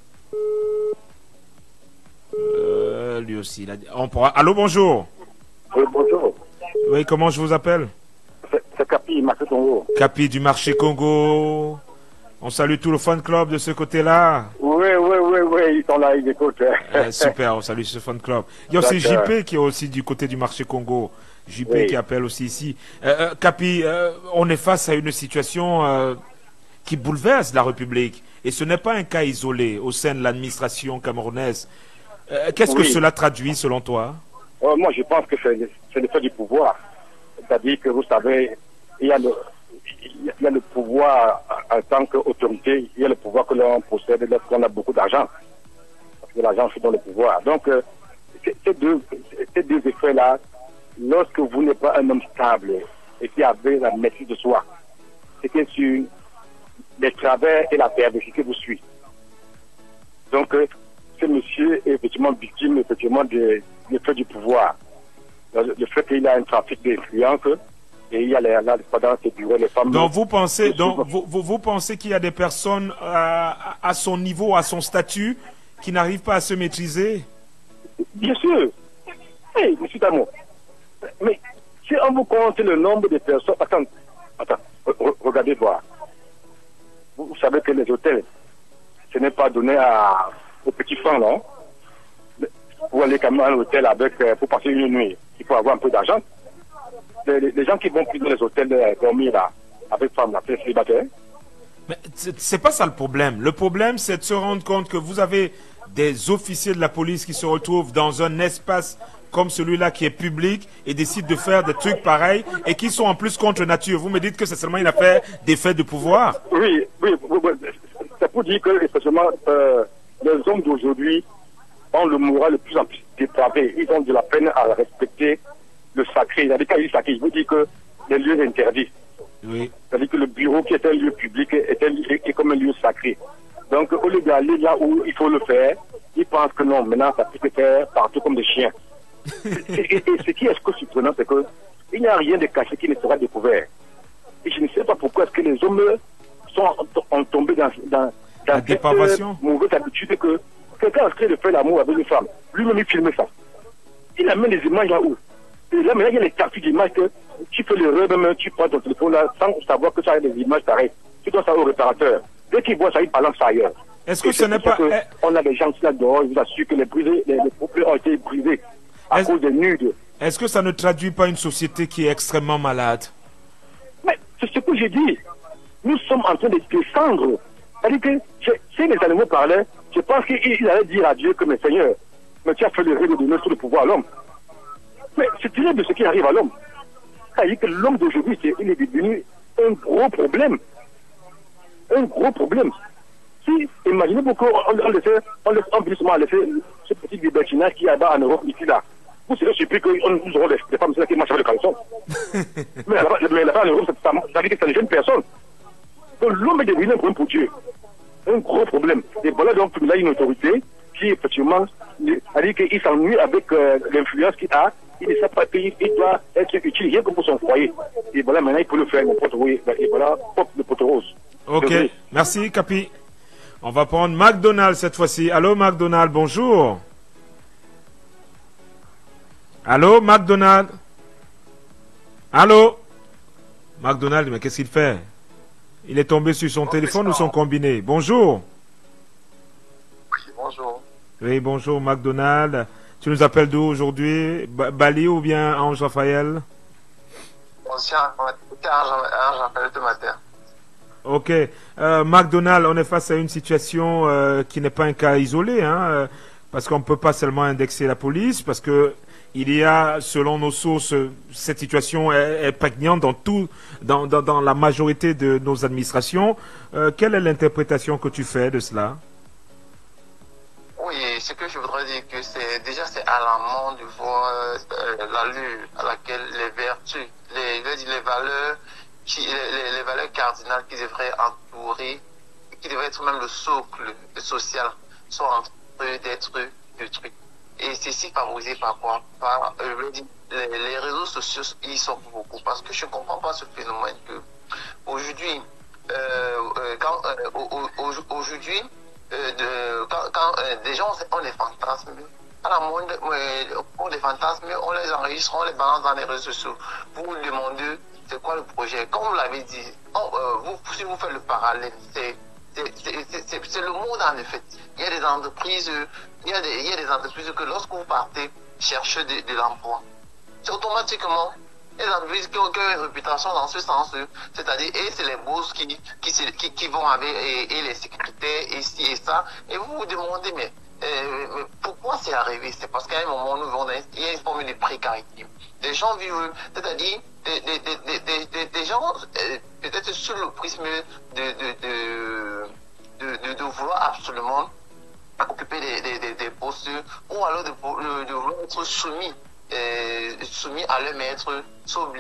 Lui aussi, il a... on prend... Allô, bonjour. Oui, bonjour. Oui, comment je vous appelle? C'est Capi, Marché Congo. Capi du marché Congo. On salue tout le fan club de ce côté-là. Oui, ils sont là, ils écoutent. Super, on salue ce fan club. Il y a aussi JP qui est aussi du côté du marché Congo. JP qui appelle aussi ici. Capi, on est face à une situation qui bouleverse la République. Et ce n'est pas un cas isolé au sein de l'administration camerounaise. Qu'est-ce que cela traduit selon toi? Moi, je pense que c'est le fait du pouvoir. C'est-à-dire que vous savez, il y a le pouvoir en tant qu'autorité, il y a le pouvoir que l'on possède lorsqu'on a beaucoup d'argent. Parce que l'argent fait dans le pouvoir. Donc, ces deux effets-là, lorsque vous n'êtes pas un homme stable et qui avez la maîtrise de soi, c'est que sur les travers et la perversité vous suivent. Donc, ce monsieur est effectivement victime effectivement de l'effet du pouvoir. Le fait qu'il a un trafic d'influence et il y a là pendant ces bureaux les femmes. Donc vous pensez, vous pensez qu'il y a des personnes à son niveau, à son statut, qui n'arrivent pas à se maîtriser? Bien sûr. Hey, monsieur Damo. Mais si on vous compte le nombre de personnes, attends, regardez voir. Vous savez que les hôtels, ce n'est pas donné aux petits francs, non? Pour aller quand même à l'hôtel pour passer une nuit, il faut avoir un peu d'argent. Les gens qui vont plus dans les hôtels dormir là, avec femmes, là, c'est célibataire. Mais c'est pas ça le problème. Le problème, c'est de se rendre compte que vous avez des officiers de la police qui se retrouvent dans un espace comme celui-là qui est public et décident de faire des trucs pareils et qui sont en plus contre nature. Vous me dites que c'est seulement une affaire d'effet de pouvoir. Oui, c'est pour dire que, effectivement, les hommes d'aujourd'hui ont le moral le plus en plus dépravé. Ils ont de la peine à respecter le sacré. C'est-à-dire, quand il sacré, il veut dire que les lieux interdits. Oui. C'est-à-dire que le bureau qui est un lieu public est comme un lieu sacré. Donc, au lieu d'aller là où il faut le faire, ils pensent que non, maintenant, ça peut se faire partout comme des chiens. et ce qui est surprenant, c'est que il n'y a rien de caché qui ne sera découvert. Et je ne sais pas pourquoi est-ce que les hommes ont tombé dans la dépravation, mauvaise habitude que quelqu'un est en train de faire l'amour avec une femme. Lui-même, il filme ça. Il amène les images là où. Et là, maintenant, il y a les captures d'images que tu fais l'erreur, même tu prends ton téléphone là, sans savoir que ça a des images pareilles. Tu dois ça au réparateur. Dès qu'il voit ça, il balance ça ailleurs. Est-ce que ce n'est pas... On a des gens là dehors, je vous assure que les propriétaires ont été brisés à cause des nudes. Est-ce que ça ne traduit pas une société qui est extrêmement malade? Mais c'est ce que j'ai dit. Nous sommes en train de descendre. C'est-à-dire que si les animaux parlaient, je pense qu'ils allaient dire à Dieu que, mes seigneurs, mais tu as fait le rêve de donner tout le pouvoir à l'homme. Mais c'est terrible ce qui arrive à l'homme. C'est-à-dire que l'homme d'aujourd'hui, il est devenu un gros problème. Un gros problème. Si, imaginez beaucoup, on veut seulement laisser ce petit libertinage qui est là-bas en Europe, ici, là. Vous serez surpris que nous aurons des femmes qui marchent avec le caleçon. mais là-bas en Europe, ça veut dire que c'est des jeunes personnes. Donc l'homme est devenu un problème pour Dieu. Un gros problème. Et voilà donc il a une autorité qui, effectivement, a-dit qu'il s'ennuie avec l'influence qu'il a. Il ne sait pas qu'il doit être utile rien que pour son foyer. Et voilà, maintenant, il peut le faire n'importe où. Et voilà, pop de poteau rose. Ok, merci Capi. On va prendre McDonald cette fois-ci. Allô McDonald, bonjour. Allô McDonald. Allô McDonald, mais qu'est-ce qu'il fait? Il est tombé sur son téléphone ou son combiné? Bonjour. Oui, bonjour. Oui, bonjour McDonald. Tu nous appelles d'où aujourd'hui? Bali ou bien Ange Raphaël? Ancien Ange Raphaël de Mater. Ok. McDonald, on est face à une situation qui n'est pas un cas isolé, hein, parce qu'on ne peut pas seulement indexer la police, parce que il y a, selon nos sources, cette situation est prégnante dans la majorité de nos administrations. Quelle est l'interprétation que tu fais de cela? Oui, ce que je voudrais dire que c'est alarmant de voir l'allure à laquelle les vertus, les valeurs, les valeurs cardinales qui devraient entourer, qui devraient être même le socle social, sont en train d'être détruits. Et ceci favorisé par quoi? Les réseaux sociaux, ils sont beaucoup. Parce que je ne comprends pas ce phénomène que aujourd'hui, quand des gens ont des fantasmes, à la moindre, on des fantasmes, on les enregistre, on les balance dans les réseaux sociaux. Vous vous demandez c'est quoi le projet. Comme vous l'avez dit, si vous faites le parallèle, c'est le monde en effet. Il y a des entreprises, que lorsque vous partez chercher de l'emploi, c'est automatiquement les entreprises qui ont une réputation dans ce sens, c'est-à-dire, et c'est les bourses qui vont avec, et les secrétaires, et ci et ça, et vous vous demandez, mais pourquoi c'est arrivé? C'est parce qu'à un moment, il y a une forme de précarité. Des gens vivent, c'est-à-dire, des gens, peut-être sur le prisme de vouloir absolument occuper des postes, ou alors de vouloir être soumis à leur maître, sont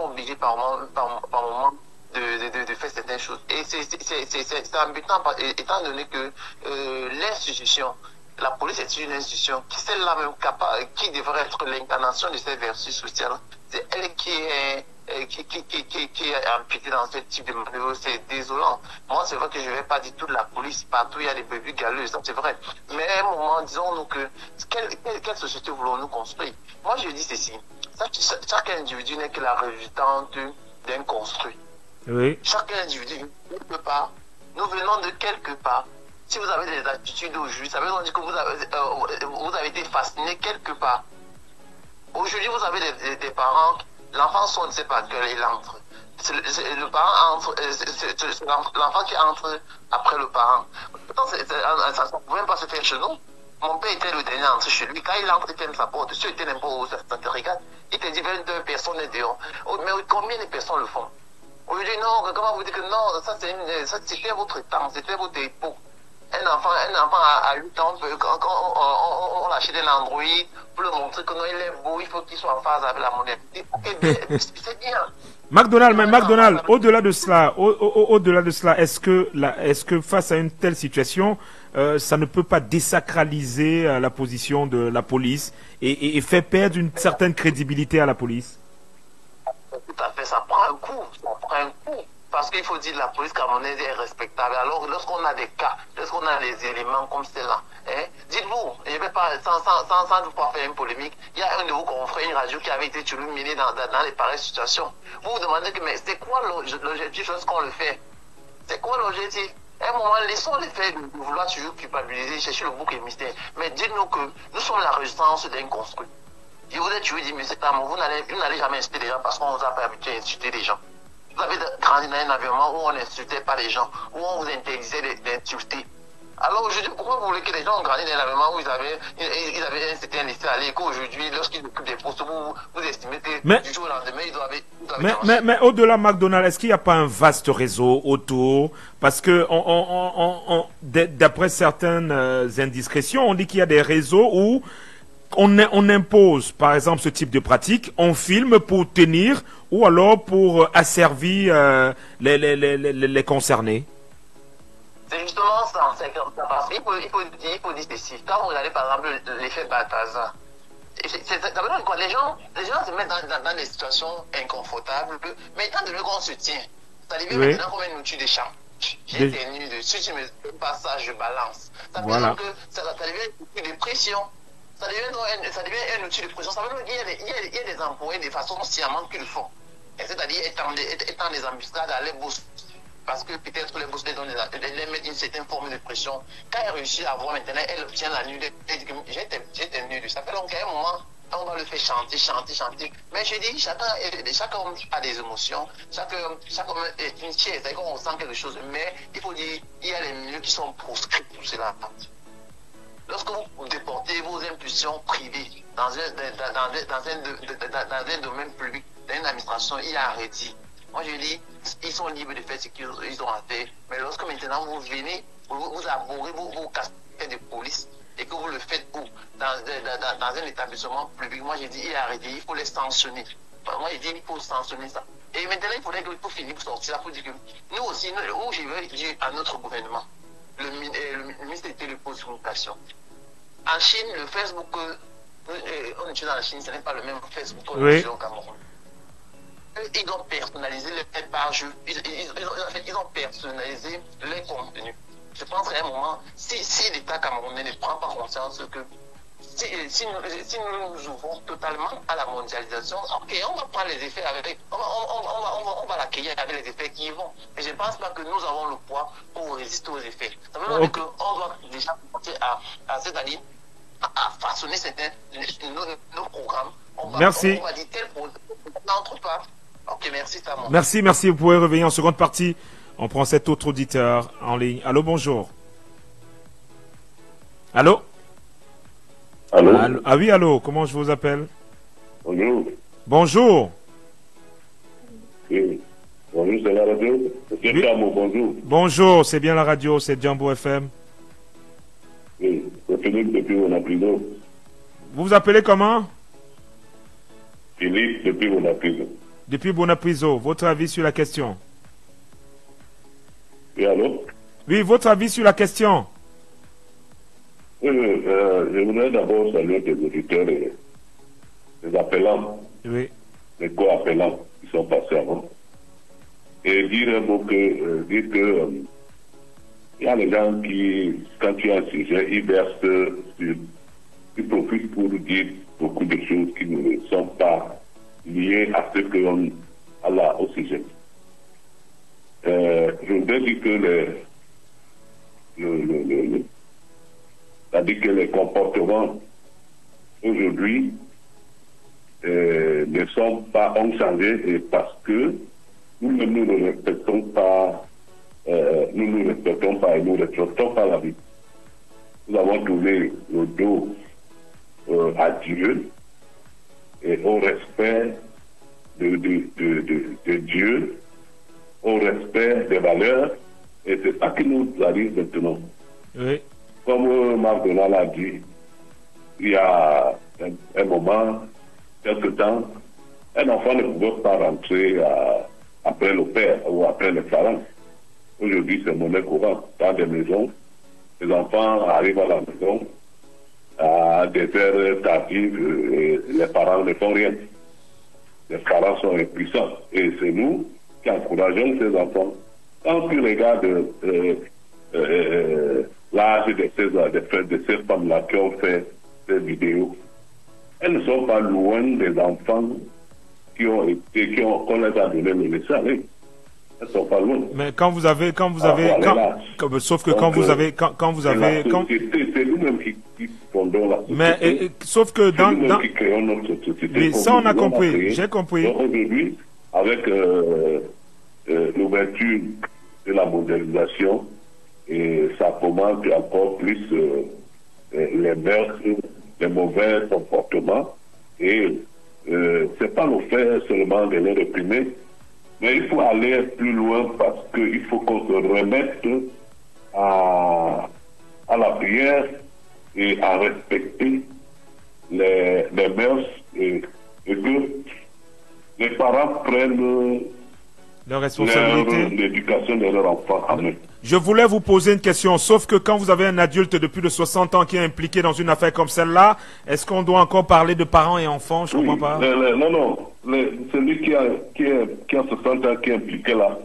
obligés par moment de faire certaines choses. Et c'est embêtant étant donné que l'institution, la police est une institution qui celle-là même qui devrait être l'incarnation de cette vertus sociale. C'est elle qui est amputée dans ce type de manœuvre. C'est désolant. Moi, c'est vrai que je ne vais pas dire toute la police, partout il y a des brebis galeuses, c'est vrai. Mais à un moment, disons-nous que quelle société voulons-nous construire? Moi, je dis ceci. Chaque individu n'est que la résultante d'un construit. Oui. Chaque individu, quelque part, nous venons de quelque part. Si vous avez des attitudes aujourd'hui, ça veut dire que vous avez été fasciné quelque part. Aujourd'hui, vous avez des parents, l'enfant ne sait pas quel il entre. le parent entre, c'est l'enfant qui entre après le parent. Pourtant, ça ne pouvait pas se faire chez nous. Mon père était le dernier à entrer chez lui. Quand il entre, il ferme sa porte. Si tu étais n'importe où, ça te regarde. Il te dit 22 personnes dehors. Mais combien de personnes le font? Aujourd'hui, non, comment vous dites que non, ça c'était votre temps, c'était votre époque. Un enfant à 8 ans, quand on achète un Android pour le montrer que non, il est beau, il faut qu'il soit en phase avec la monnaie. C'est bien. McDonald, au-delà de cela, au-delà de cela, est-ce que face à une telle situation, ça ne peut pas désacraliser la position de la police et faire perdre une certaine crédibilité à la police? Tout à fait, ça prend un coup, parce qu'il faut dire que la police camerounaise est respectable. Alors, lorsqu'on a des cas, lorsqu'on a des éléments comme cela, dites-vous, je ne vais pas, sans pouvoir faire une polémique, il y a un de vos confrères, une radio qui avait été tulminé dans les pareilles situations. Vous vous demandez que, mais c'est quoi l'objectif lorsqu'on le fait? C'est quoi l'objectif? À un moment, laissons les faits de vouloir toujours culpabiliser, chercher le bouc émissaire. Mais dites-nous que nous sommes la résistance d'un construit. Je vous ai tué, dit, mais c'est pas vous n'allez jamais insulter les gens parce qu'on ne vous a pas habitué à insulter les gens. Vous avez grandi dans un environnement où on n'insultait pas les gens, où on vous interdisait d'insulter. Alors aujourd'hui, pourquoi vous voulez que les gens ont grandi dans un environnement où ils avaient un certain laisser-aller, qu'aujourd'hui, lorsqu'ils occupent des postes, vous estimez que du jour au lendemain, ils doivent mais au-delà McDonald, est-ce qu'il n'y a pas un vaste réseau autour? Parce que d'après certaines indiscrétions, on dit qu'il y a des réseaux où on impose, par exemple, ce type de pratique, on filme pour tenir ou alors pour asservir les concernés. C'est justement ça, c'est comme ça, parce qu'il faut dire ceci. Quand vous regardez, par exemple, l'effet Balthazar, ça veut dire quoi? Les gens se mettent dans des situations inconfortables, mais tant de mieux qu'on se tient. Ça devient maintenant comme un outil d'échange. J'ai tenu dessus, si tu me fais pas ça, je balance. Ça veut dire que ça devient un outil de pression. Ça devient un outil de pression. Ça veut dire qu'il y a des employés de façon sciemment qu'ils le font. C'est-à-dire étant des embuscades à les bourses. Parce que peut-être les bourses les mettent une certaine forme de pression. Quand elle réussit à voir maintenant, elle obtient la nuit. Elle dit que j'ai tenu de ça. Ça fait donc à un moment, on va le faire chanter. Mais je dis, chaque homme a des émotions. Chaque homme est une chaise. C'est-à-dire qu'on ressent quelque chose. Mais il faut dire, il y a les milieux qui sont proscrits pour cela. Lorsque vous déportez vos impulsions privées dans un domaine public, dans une administration, il y a arrêté. Moi, je dis, ils sont libres de faire ce qu'ils ont à faire. Mais lorsque maintenant vous venez, vous abordez vos casquettes de police et que vous le faites dans un établissement public, moi, je dis, il y a arrêté, il faut les sanctionner. Moi, je dis, il faut sanctionner ça. Et maintenant, il faudrait que pour finir, pour sortir là, pour dire que nous aussi, où je veux dire à notre gouvernement, le ministre de Télécommunications. En Chine, le Facebook on utilise en Chine, ce n'est pas le même Facebook qu'on utilise au Cameroun. Ils ont personnalisé les pages, ils ont personnalisé les contenus. Je pense qu'à un moment, si l'État camerounais ne prend pas conscience que si nous ouvrons totalement à la mondialisation, ok, on va prendre les effets avec, on va l'accueillir avec les effets qui y vont. Mais je ne pense pas que nous avons le poids pour résister aux effets. Ça veut dire qu'on doit déjà commencer c'est-à-dire à façonner nos programmes. Merci. On va dire tel programme n'entre pas. Ok, merci Tamon. Merci. Vous pouvez revenir en seconde partie. On prend cet autre auditeur en ligne. Allô, bonjour. Allô? Allô? Ah oui, allô, comment je vous appelle? Bonjour. Bonjour. Oui. Bonjour, c'est la radio. C'est Tamo, bonjour. Bonjour, c'est bien la radio, c'est Jambo FM. Oui, c'est Philippe depuis Bonapriso. Vous vous appelez comment? Philippe depuis Bonapriso. Depuis Bonapriso, votre avis sur la question? Oui, allô? Oui, votre avis sur la question? Oui, je voudrais d'abord saluer les auditeurs et les appelants, les co-appelants qui sont passés avant. Et dire un mot que, il y a des gens qui, quand tu as un sujet, ils versent, ils profitent pour dire beaucoup de choses qui ne sont pas liées à ce qu'on a au sujet. Je voudrais dire que c'est-à-dire que les comportements aujourd'hui ont changé parce que nous-mêmes, nous ne respectons pas, nous ne respectons pas et nous ne respectons pas la vie. Nous avons tourné le dos à Dieu et au respect de Dieu, au respect des valeurs, et c'est ça qui nous arrive maintenant. Oui. Comme Marc Donald a dit, il y a un moment, quelque temps, un enfant ne pouvait pas rentrer après le père ou après les parents. Aujourd'hui, c'est monnaie courante. Dans des maisons, les enfants arrivent à la maison à des heures tardives et les parents ne font rien. Les parents sont impuissants. Et c'est nous qui encourageons ces enfants. Quand tu regardes l'âge de ces femmes-là qui ont fait ces vidéos, elles ne sont pas loin des enfants qu'on les a donné le message. Elles sont pas loin. Mais quand vous avez, sauf que quand vous avez, c'est nous-mêmes qui fondons la société. Mais sauf que dans nous-mêmes qui créons notre société. Oui, ça on a compris. J'ai compris. Donc aujourd'hui, avec l'ouverture de la modernisation, et ça commente encore plus les mœurs, les mauvais comportements. Et c'est pas le fait seulement de les réprimer, mais il faut aller plus loin parce qu'il faut qu'on se remette à la prière et à respecter les mœurs et que les parents prennent leur responsabilité, l'éducation de leurs enfants en main. Je voulais vous poser une question, sauf que quand vous avez un adulte de plus de 60 ans qui est impliqué dans une affaire comme celle-là, est-ce qu'on doit encore parler de parents et enfants? Je ne comprends pas. Non. Celui qui a 60 ans qui est impliqué là,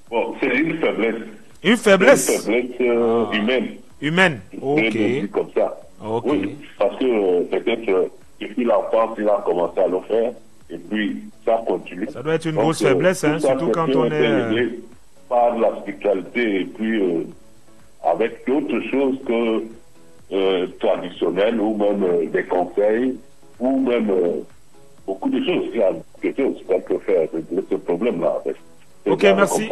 bon, c'est une faiblesse. Une faiblesse? Une faiblesse humaine. Humaine, ok. Comme ça. Ok. Oui, parce que peut-être depuis l'enfance, il a commencé à le faire, et puis ça continue. Ça doit être une grosse faiblesse, hein, surtout quand on est... par la spiritualité et puis avec d'autres choses que traditionnelles ou même des conseils ou même beaucoup de choses. Il y a des choses qu'on peut faire régler ce problème-là. Ok, merci.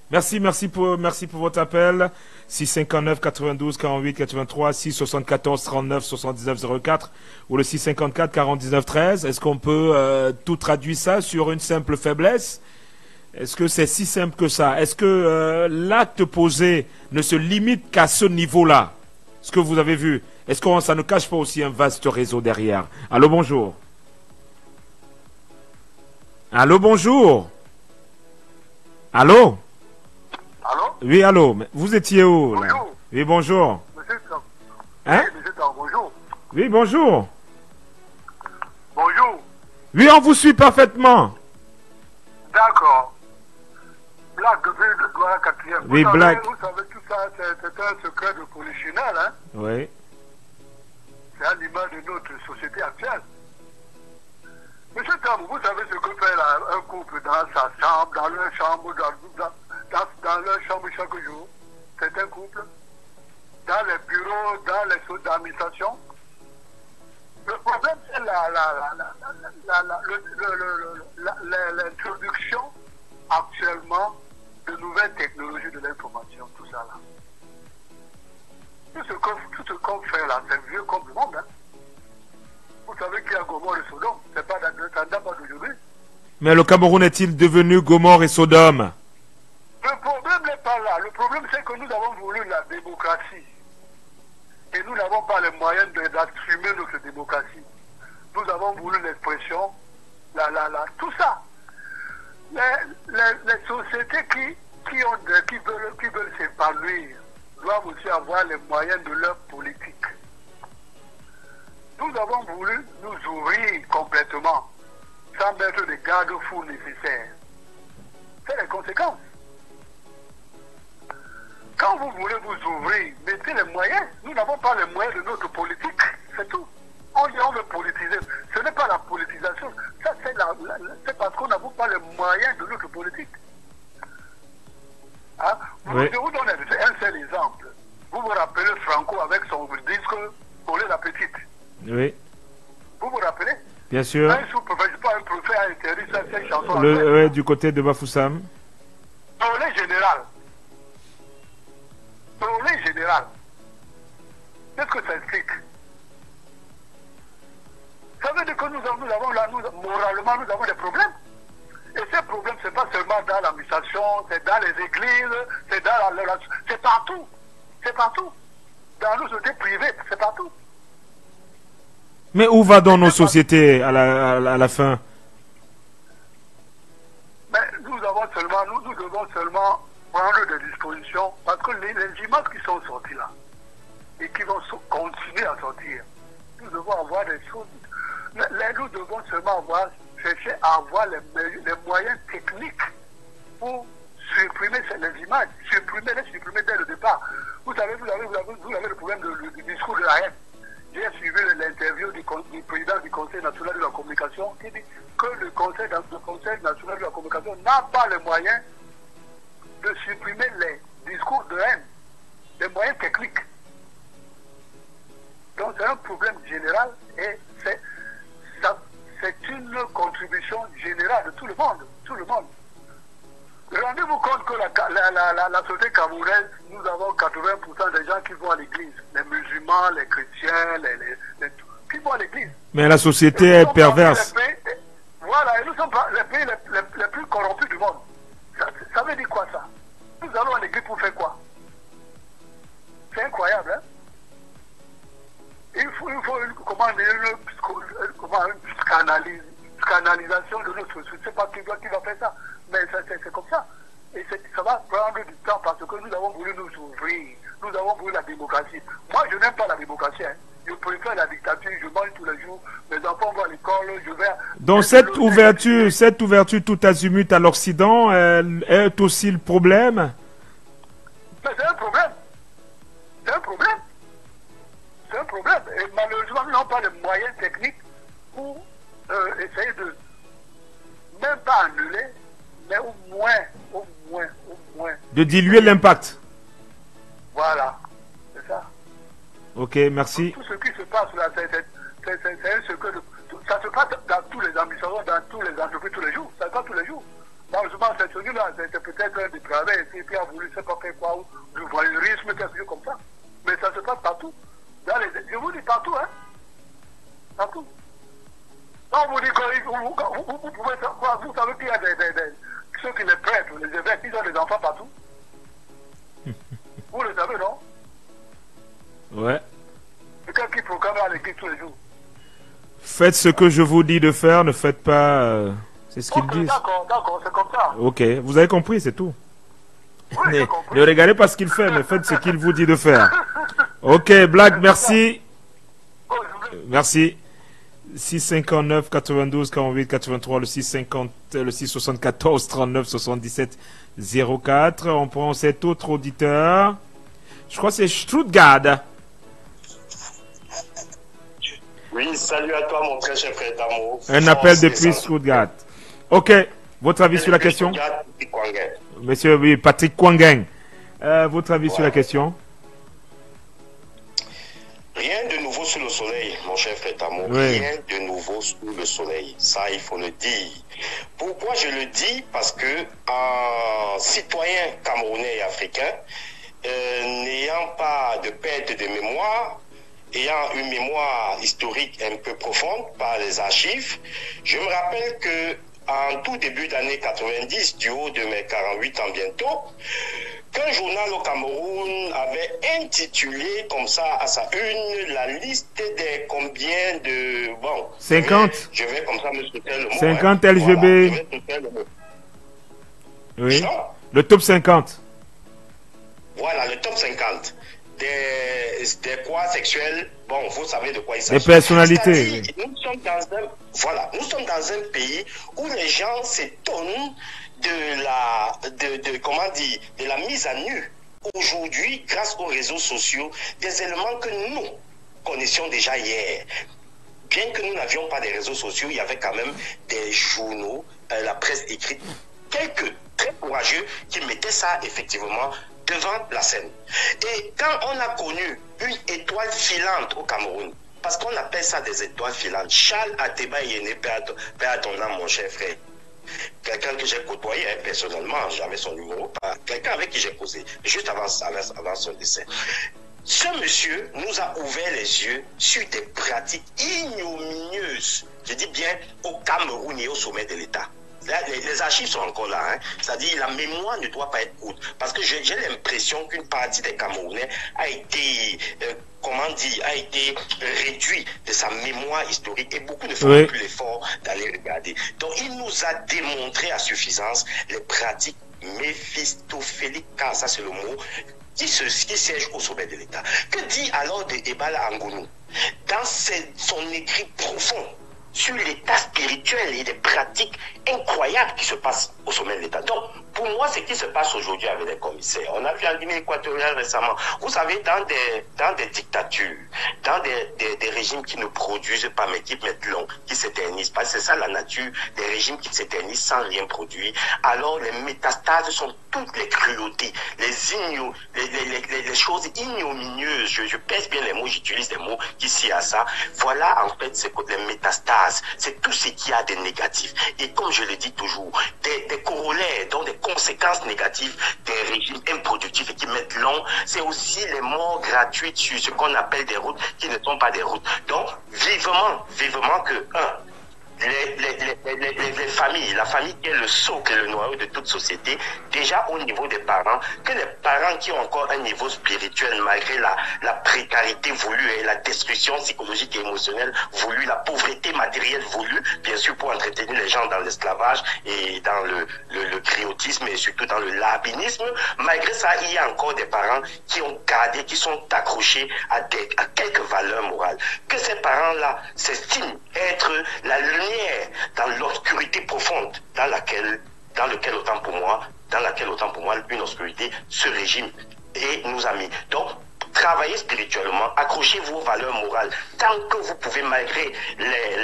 Merci pour votre appel. 659 92 48 83 674 39 79 04 ou le 654 49 13. Est-ce qu'on peut tout traduire ça sur une simple faiblesse? Est-ce que c'est si simple que ça? Est-ce que l'acte posé ne se limite qu'à ce niveau-là? Ce que vous avez vu, est-ce que ça ne cache pas aussi un vaste réseau derrière? Allô, bonjour. Allô, bonjour. Allô? Allô? Oui, allô. Vous étiez où là? Bonjour. Oui, bonjour. Monsieur Tom. Hein? Monsieur Tom, bonjour. Oui, bonjour. Bonjour. Oui, on vous suit parfaitement. D'accord. Blague de Douala 4e. Oui, blague. Vous savez, tout ça, c'est un secret de polichinelle, hein? Oui. C'est à l'image de notre société actuelle. Monsieur Tam, vous savez ce que fait un couple dans sa chambre, dans leur chambre, dans leur chambre chaque jour? C'est un couple. Dans les bureaux, dans les choses d'administration. Le problème, c'est l'introduction actuellement de nouvelles technologies de l'information, tout ça là. Tout ce qu'on fait là, c'est vieux comme le monde. Hein. Vous savez qu'il y a Gomorre et Sodome, c'est pas d'aujourd'hui. Mais le Cameroun est-il devenu Gomorre et Sodome? Le problème n'est pas là. Le problème, c'est que nous avons voulu la démocratie. Et nous n'avons pas les moyens d'assumer notre démocratie. Nous avons voulu l'expression, tout ça. Les sociétés qui veulent s'épanouir doivent aussi avoir les moyens de leur politique. Nous avons voulu nous ouvrir complètement, sans mettre les garde-fous nécessaires. C'est les conséquences. Quand vous voulez vous ouvrir, mettez les moyens. Nous n'avons pas les moyens de notre politique, c'est tout. On veut politiser. Ce n'est pas la politisation. Ça, c'est parce qu'on n'a pas les moyens de notre politique. Hein? Oui. Je vous donne un seul exemple. Vous vous rappelez Franco avec son disque Coller la petite. Oui. Vous vous rappelez? Bien sûr. Un sous-préfet, je sais pas, un préfet a interdit cette chanson. Ouais, du côté de Bafoussam. Tollé général. Tollé général. Qu'est-ce que ça explique? Ça veut dire que nous avons là, moralement, nous avons des problèmes. Et ces problèmes, ce n'est pas seulement dans l'administration, c'est dans les églises, c'est dans c'est partout. C'est partout. Dans nos sociétés privées, c'est partout. Mais où va dans nos sociétés à la fin? Mais nous devons seulement prendre des dispositions, parce que les images qui sont sorties là, et qui vont continuer à sortir, nous devons avoir des choses. Nous devons seulement chercher à avoir les moyens techniques pour supprimer les images, supprimer dès le départ. Vous avez le problème du discours de la haine. J'ai suivi l'interview du président du Conseil national de la communication qui dit que le Conseil national de la communication n'a pas les moyens de supprimer les discours de haine, les moyens techniques. Donc c'est un problème général et c'est une contribution générale de tout le monde. Rendez-vous compte que la société camerounaise, nous avons 80% des gens qui vont à l'église. Les musulmans, les chrétiens, qui vont à l'église. Mais la société est perverse. Voilà, et nous sommes les pays les plus corrompus du monde. Ça veut dire quoi ça? Nous allons à l'église pour faire quoi? C'est incroyable, hein? Il faut une canalisation de notre société. Je ne sais pas qui va faire ça, mais c'est comme ça. Et ça va prendre du temps parce que nous avons voulu nous ouvrir. Nous avons voulu la démocratie. Moi, je n'aime pas la démocratie. Hein. Je préfère la dictature. Je mange tous les jours. Mes enfants vont à l'école. Je vais... Donc cette ouverture tout azimut à l'Occident est aussi le problème? Mais c'est un problème. C'est un problème. C'est un problème. Et malheureusement, nous n'avons pas les moyens techniques pour essayer de, même pas annuler, mais au moins. De diluer l'impact. Voilà. C'est ça. Ok, merci. Tout ce qui se passe là, ça se passe dans tous les administrations, dans tous les entreprises tous les jours. Ça se passe tous les jours. Malheureusement, cette chose-là, c'est peut-être un dépravé, et puis a voulu, je ne sais pas faire quoi, du voyeurisme, quelque chose comme ça. Mais ça se passe partout. Je vous dis partout, hein. Partout. Non, vous dites que vous pouvez savoir, vous savez qu'il y a ceux qui les prêtent, les évêques, ils ont des enfants partout. Vous le savez, non? Ouais. Quelqu'un qui proclame à l'église tous les jours. Faites ce que je vous dis de faire, ne faites pas... c'est ce qu'ils disent. D'accord, c'est comme ça. Ok, vous avez compris, c'est tout. Oui, ne regardez pas ce qu'il fait, mais faites ce qu'il vous dit de faire. Ok, Black, merci. Merci. 659 92 48 83, le 674 39 77 04. On prend cet autre auditeur. Je crois que c'est Stuttgart. Oui, salut à toi mon très cher frère d'amour. Un appel depuis Stuttgart. Ok, votre avis sur la question? Monsieur, oui, Patrick Kwangen. Votre avis sur la question? Rien de nouveau sous le soleil, mon cher frère d'amour. Oui. Rien de nouveau sous le soleil. Ça, il faut le dire. Pourquoi je le dis? Parce que un citoyen camerounais et africain, n'ayant pas de perte de mémoire, ayant une mémoire historique un peu profonde par les archives, je me rappelle que en tout début d'année 90, du haut de mes 48 ans bientôt, qu'un journal au Cameroun avait intitulé comme ça à sa une la liste des combien de... Bon, 50. Je vais comme ça me sauter le mot. 50 hein. LGB. Voilà, oui. Le top 50. Voilà, le top 50. Des quoi sexuels, bon, vous savez de quoi il s'agit. Des personnalités. Nous sommes dans un pays où les gens s'étonnent de la mise à nu aujourd'hui grâce aux réseaux sociaux des éléments que nous connaissions déjà hier. Bien que nous n'avions pas des réseaux sociaux, il y avait quand même des journaux, la presse écrite, quelques très courageux qui mettaient ça effectivement devant la scène. Et quand on a connu une étoile filante au Cameroun, parce qu'on appelle ça des étoiles filantes. Charles Ateba Yéné, paix à ton âme, mon cher frère. Quelqu'un que j'ai côtoyé personnellement, j'avais son numéro, quelqu'un avec qui j'ai causé, juste avant son décès. Ce monsieur nous a ouvert les yeux sur des pratiques ignominieuses, je dis bien au Cameroun et au sommet de l'État. Les archives sont encore là, hein. C'est-à-dire la mémoire ne doit pas être courte, parce que j'ai l'impression qu'une partie des Camerounais a été, a été réduit de sa mémoire historique et beaucoup ne font plus l'effort d'aller regarder. Donc il nous a démontré à suffisance les pratiques méphistophéliques, car ça c'est le mot, qui siège au sommet de l'État. Que dit alors de Ebala Angonou dans son écrit profond sur l'état spirituel et des pratiques incroyables qui se passent au sommet de l'État. Donc, pour moi, ce qui se passe aujourd'hui avec les commissaires, on a vu en Guinée équatoriale récemment, vous savez, dans des dictatures, dans des régimes qui ne produisent pas, mais qui mettent long, qui s'éternisent pas, c'est ça la nature des régimes qui s'éternisent sans rien produire, alors les métastases sont toutes les cruautés, les choses ignominieuses, je pèse bien les mots, j'utilise des mots qui s'y à ça, voilà en fait c'est les métastases, c'est tout ce qu'il y a de négatif. Et comme je le dis toujours, des corollaires, donc des conséquences négatives des régimes improductifs et qui mettent long, c'est aussi les morts gratuites sur ce qu'on appelle des routes qui ne sont pas des routes. Donc, vivement que, les familles, la famille qui est le socle, le noyau de toute société, déjà au niveau des parents, que les parents qui ont encore un niveau spirituel malgré la précarité voulue et la destruction psychologique et émotionnelle voulue, la pauvreté matérielle voulue, bien sûr pour entretenir les gens dans l'esclavage et dans le criotisme et surtout dans le labinisme, malgré ça, il y a encore des parents qui ont gardé, qui sont accrochés à quelques valeurs morales. Que ces parents-là s'estiment être la lumière dans l'obscurité profonde dans laquelle autant pour moi une obscurité ce régime et nous a mis. Donc travaillez spirituellement, accrochez vos valeurs morales tant que vous pouvez, malgré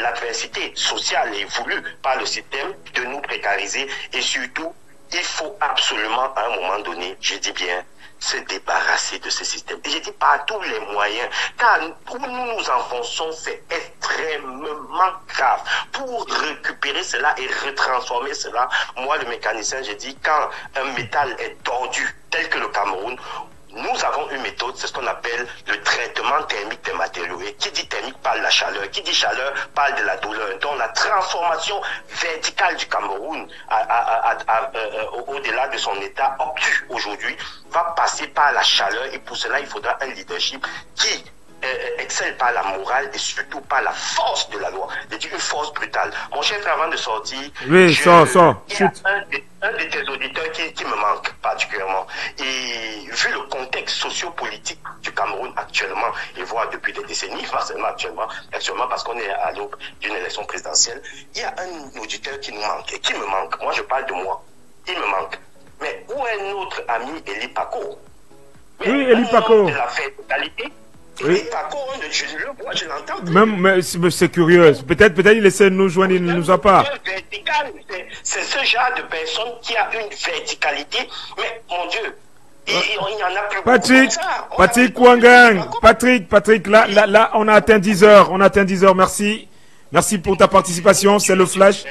l'adversité sociale et voulue par le système de nous précariser, et surtout il faut absolument à un moment donné, je dis bien, se débarrasser de ce système. Et je dis par tous les moyens, car où nous nous enfonçons, c'est extrêmement grave. Pour récupérer cela et retransformer cela, moi le mécanicien, je dis, quand un métal est tordu, tel que le Cameroun, nous avons une méthode, c'est ce qu'on appelle le traitement thermique des matériaux. Et qui dit thermique parle de la chaleur, qui dit chaleur parle de la douleur. Donc la transformation verticale du Cameroun au-delà de son état obtus aujourd'hui va passer par la chaleur, et pour cela il faudra un leadership qui excelle par la morale et surtout par la force de la loi. C'est une force brutale. Mon chef, avant de sortir, oui, il y a un de tes auditeurs qui me manque particulièrement. Et vu le contexte socio-politique du Cameroun actuellement, et voire depuis des décennies, pas seulement actuellement parce qu'on est à l'aube d'une élection présidentielle, il y a un auditeur qui nous manque et qui me manque. Moi, je parle de moi. Il me manque. Mais où est notre ami Eli Paco? Oui, Eli Paco. De la verticalité. Oui. Paco, je le vois, je l'entends. Mais c'est curieux. Peut-être il essaie de nous joindre, il ne nous a pas. C'est ce genre de personne qui a une verticalité. Mais mon Dieu, il y en a plus Patrick, beaucoup comme ça. Patrick Kwangang, Patrick, là, on a atteint 10 heures, merci. Merci pour ta participation, c'est le flash.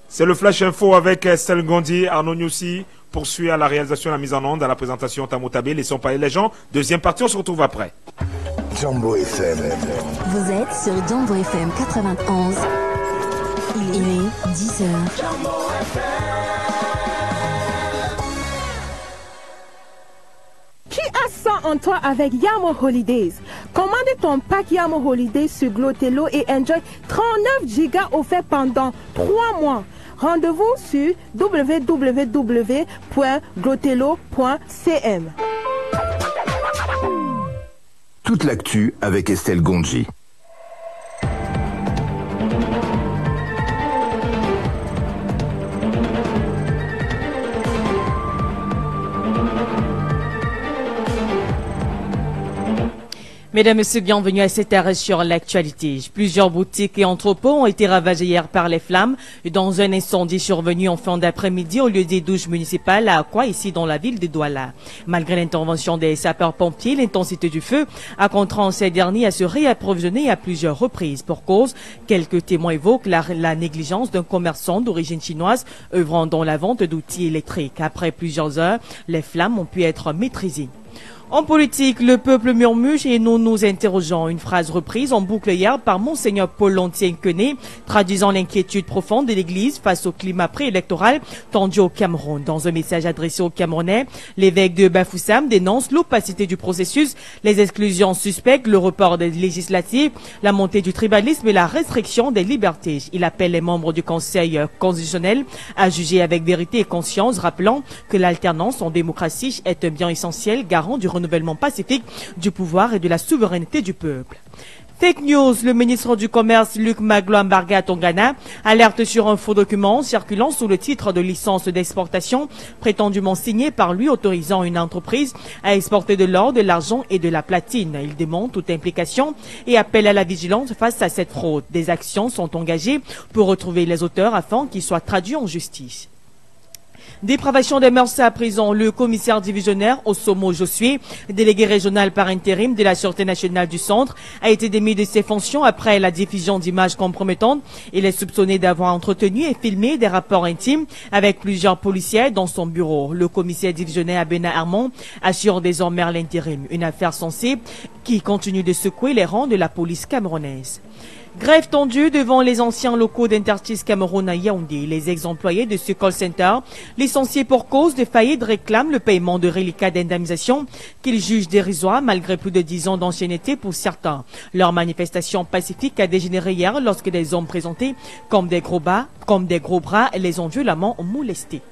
C'est le flash info avec Estelle Gondi, Arnaud Nyoussi poursuit à la réalisation, la mise en onde, à la présentation Tamotabé, laissons parler les gens. Deuxième partie, on se retrouve après. Jambo FM. Vous êtes sur Jambo FM 91. Il est 10h. Tu as ça en toi avec Yamo Holidays. Commande ton pack Yamo Holidays sur Glotello et enjoy 39 gigas offerts pendant 3 mois. Rendez-vous sur www.glotello.cm. Toute l'actu avec Estelle Gondji. Mesdames et messieurs, bienvenue à cet arrêt sur l'actualité. Plusieurs boutiques et entrepôts ont été ravagés hier par les flammes dans un incendie survenu en fin d'après-midi au lieu des douches municipales à Akwa, ici dans la ville de Douala. Malgré l'intervention des sapeurs-pompiers, l'intensité du feu a contraint ces derniers à se réapprovisionner à plusieurs reprises. Pour cause, quelques témoins évoquent la négligence d'un commerçant d'origine chinoise œuvrant dans la vente d'outils électriques. Après plusieurs heures, les flammes ont pu être maîtrisées. En politique, le peuple murmure et nous nous interrogeons. Une phrase reprise en boucle hier par Monseigneur Paul Lontien-Kené, traduisant l'inquiétude profonde de l'Église face au climat préélectoral tendu au Cameroun. Dans un message adressé aux Camerounais, l'évêque de Bafoussam dénonce l'opacité du processus, les exclusions suspectes, le report des législatives, la montée du tribalisme et la restriction des libertés. Il appelle les membres du Conseil constitutionnel à juger avec vérité et conscience, rappelant que l'alternance en démocratie est un bien essentiel, garant du renouvellement pacifique du pouvoir et de la souveraineté du peuple. Fake news, le ministre du Commerce Luc Magloire-Mbargane Tongana alerte sur un faux document circulant sous le titre de licence d'exportation prétendument signé par lui autorisant une entreprise à exporter de l'or, de l'argent et de la platine. Il démontre toute implication et appelle à la vigilance face à cette fraude. Des actions sont engagées pour retrouver les auteurs afin qu'ils soient traduits en justice. Dépravation des mœurs à prison. Le commissaire divisionnaire Osomo Josué, délégué régional par intérim de la Sûreté nationale du Centre, a été démis de ses fonctions après la diffusion d'images compromettantes. Il est soupçonné d'avoir entretenu et filmé des rapports intimes avec plusieurs policiers dans son bureau. Le commissaire divisionnaire Abena Armand assure désormais à l'intérim, une affaire sensible qui continue de secouer les rangs de la police camerounaise. Grève tendue devant les anciens locaux d'Intertis Cameroun à Yaoundé. Les ex-employés de ce call center, licenciés pour cause de faillite, réclament le paiement de reliquats d'indemnisation qu'ils jugent dérisoires malgré plus de 10 ans d'ancienneté pour certains. Leur manifestation pacifique a dégénéré hier lorsque des hommes présentés comme des gros bras les ont violemment molestés.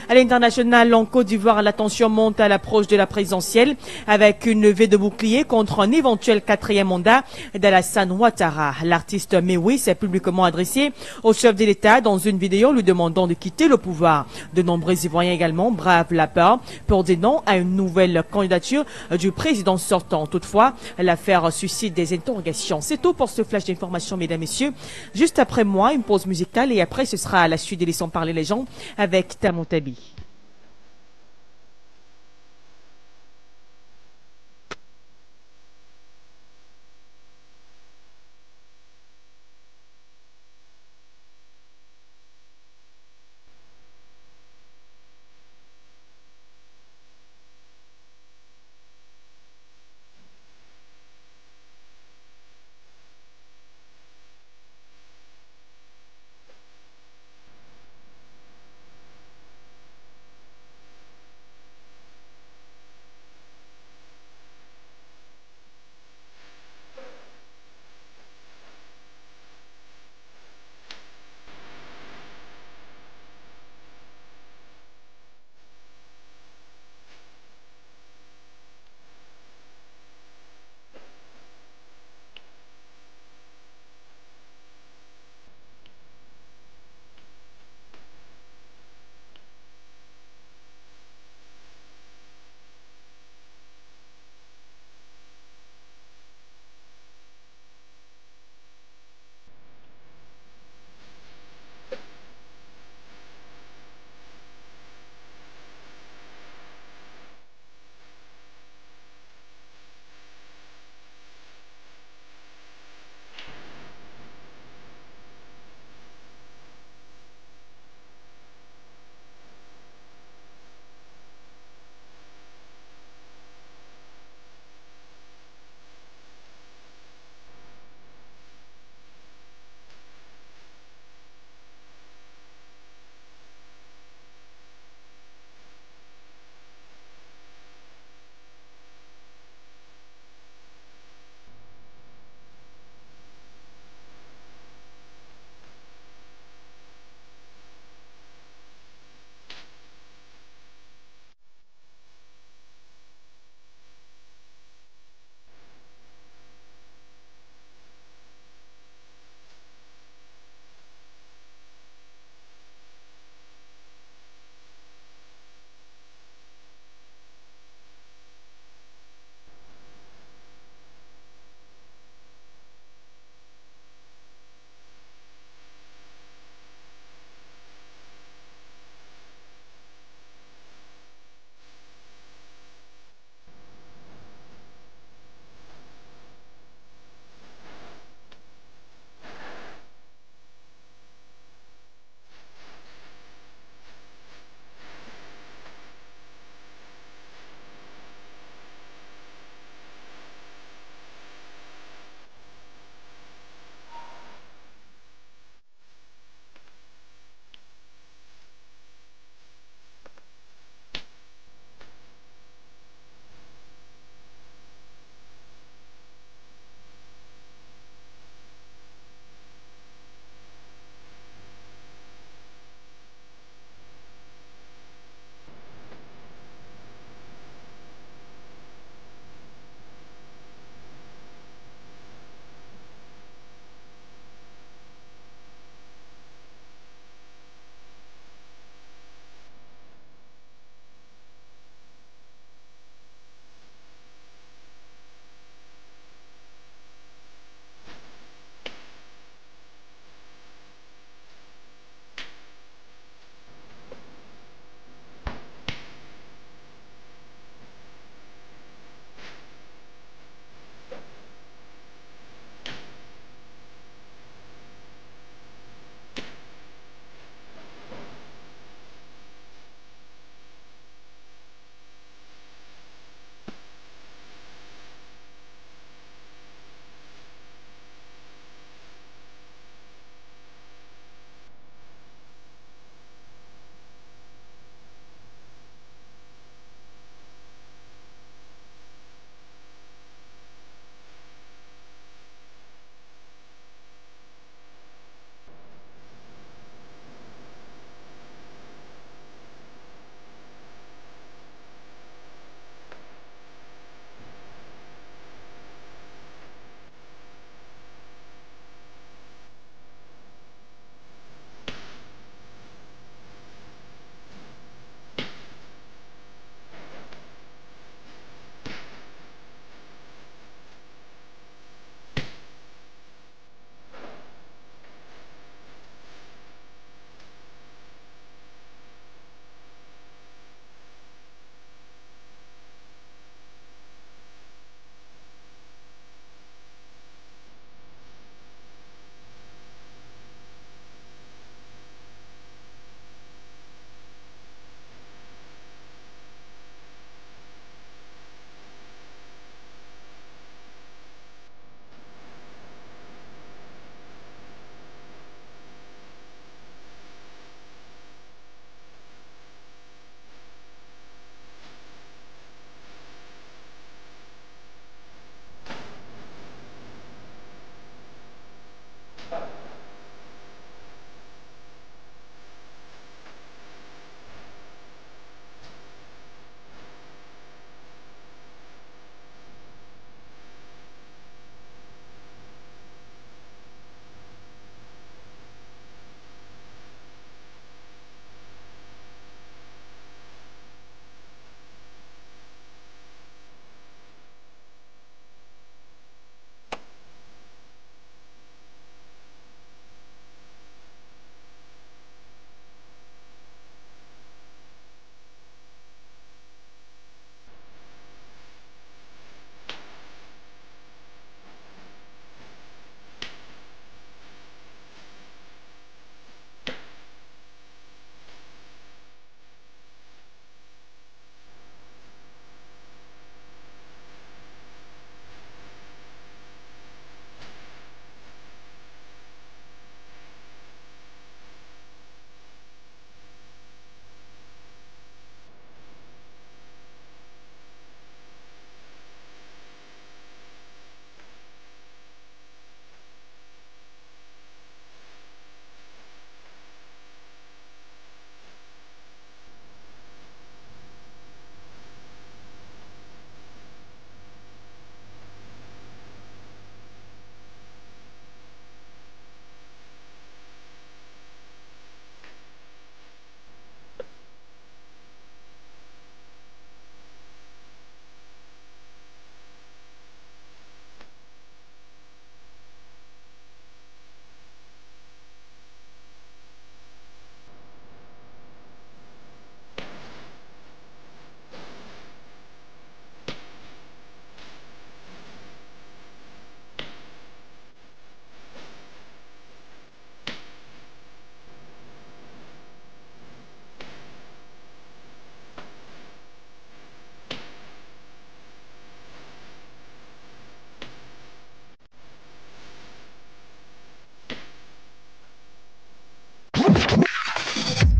À l'international, en Côte d'Ivoire, la tension monte à l'approche de la présidentielle avec une levée de bouclier contre un éventuel 4e mandat d'Alassane Ouattara. L'artiste Mewi s'est publiquement adressé au chef de l'État dans une vidéo lui demandant de quitter le pouvoir. De nombreux Ivoiriens également bravent la peur pour dire non à une nouvelle candidature du président sortant. Toutefois, l'affaire suscite des interrogations. C'est tout pour ce flash d'information, mesdames, messieurs. Juste après moi, une pause musicale et après ce sera à la suite de Laissons parler les gens avec Tamon Tabi.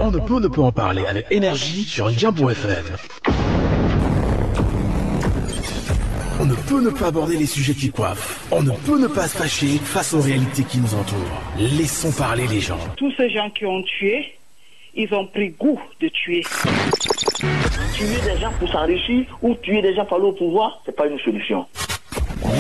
On ne peut en parler avec énergie sur Jambo FM. On ne peut ne pas aborder les sujets qui coiffent. On ne peut ne pas se fâcher face aux réalités qui nous entourent. Laissons parler les gens. Tous ces gens qui ont tué, ils ont pris goût de tuer. Tuer des gens pour s'enrichir ou tuer des gens pour aller au pouvoir, c'est pas une solution.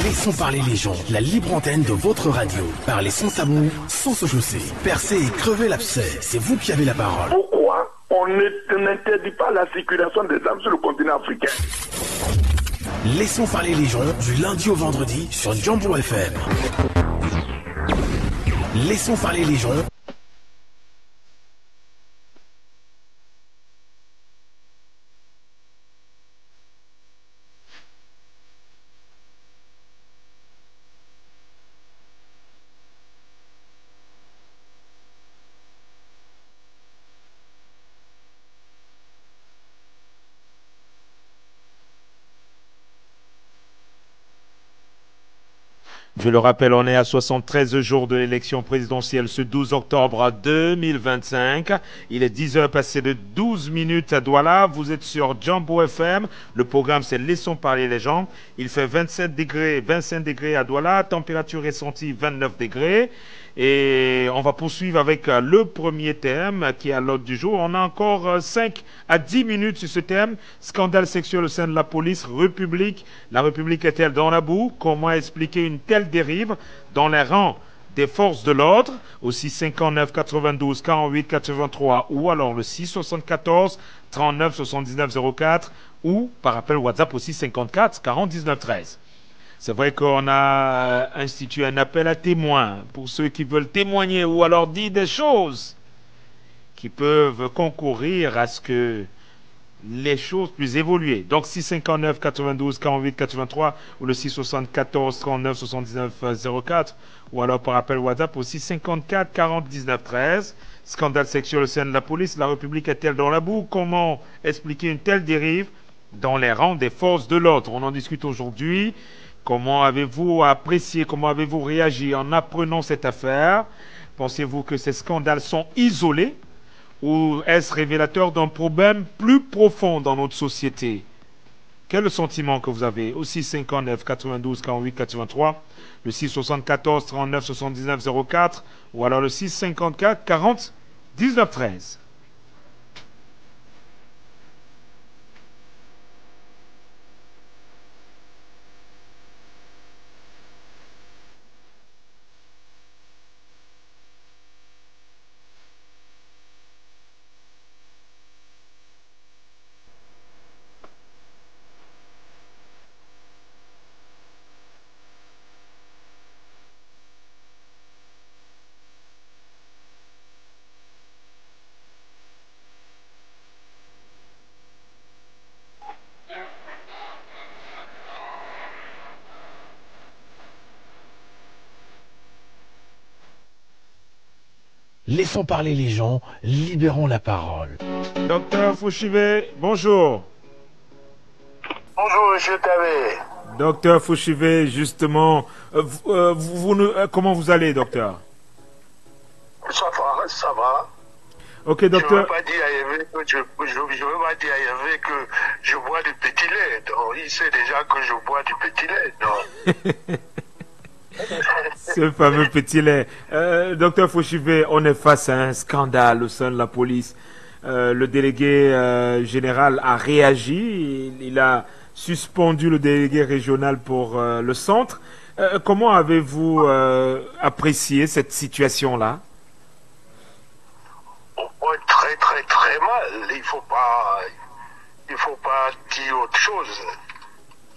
Laissons parler les gens. La libre antenne de votre radio. Parlez sans tabou, sans se chausser. Percez et crevez l'abcès. C'est vous qui avez la parole. Pourquoi on n'interdit pas la circulation des armes sur le continent africain? Laissons parler les gens du lundi au vendredi sur Jambo FM. Laissons parler les gens. Je le rappelle, on est à 73 jours de l'élection présidentielle ce 12 octobre 2025. Il est 10h passé de 12 minutes à Douala. Vous êtes sur Jambo FM. Le programme, c'est Laissons parler les gens. Il fait 25 degrés à Douala. Température ressentie 29 degrés. Et on va poursuivre avec le premier thème qui est à l'ordre du jour. On a encore 5 à 10 minutes sur ce thème. Scandale sexuel au sein de la police. République. La République est-elle dans la boue? Comment expliquer une telle dérive dans les rangs des forces de l'ordre? Au 659 92 48 83 ou alors le 674 39 79 04 ou par appel WhatsApp au 654 40 19 13. C'est vrai qu'on a institué un appel à témoins pour ceux qui veulent témoigner ou alors dire des choses qui peuvent concourir à ce que les choses puissent évoluer. Donc 659 92 48 83 ou le 674 39 79 04 ou alors par appel WhatsApp au 654 40 19 13. Scandale sexuel au sein de la police. La République est-elle dans la boue? Comment expliquer une telle dérive dans les rangs des forces de l'ordre? On en discute aujourd'hui. Comment avez-vous apprécié, comment avez-vous réagi en apprenant cette affaire? Pensez-vous que ces scandales sont isolés ou est-ce révélateur d'un problème plus profond dans notre société? Quel est le sentiment que vous avez? Au 659 92 48 83, le 674 39 79 04 ou alors le 654 40 19 13. Laissons parler les gens, libérons la parole. Docteur Fouchive, bonjour. Bonjour, monsieur Tabé. Docteur Fouchive, justement, comment vous allez, docteur? Ça va. Ok, docteur. Je ne veux pas dire à Yves que je bois du petit lait. Donc, il sait déjà que je bois du petit lait. Donc. Ce fameux petit lait. Docteur Fouchive, on est face à un scandale au sein de la police. Le délégué général a réagi. Il a suspendu le délégué régional pour le centre. Comment avez-vous apprécié cette situation-là? Très, très, très mal. Il faut pas dire autre chose.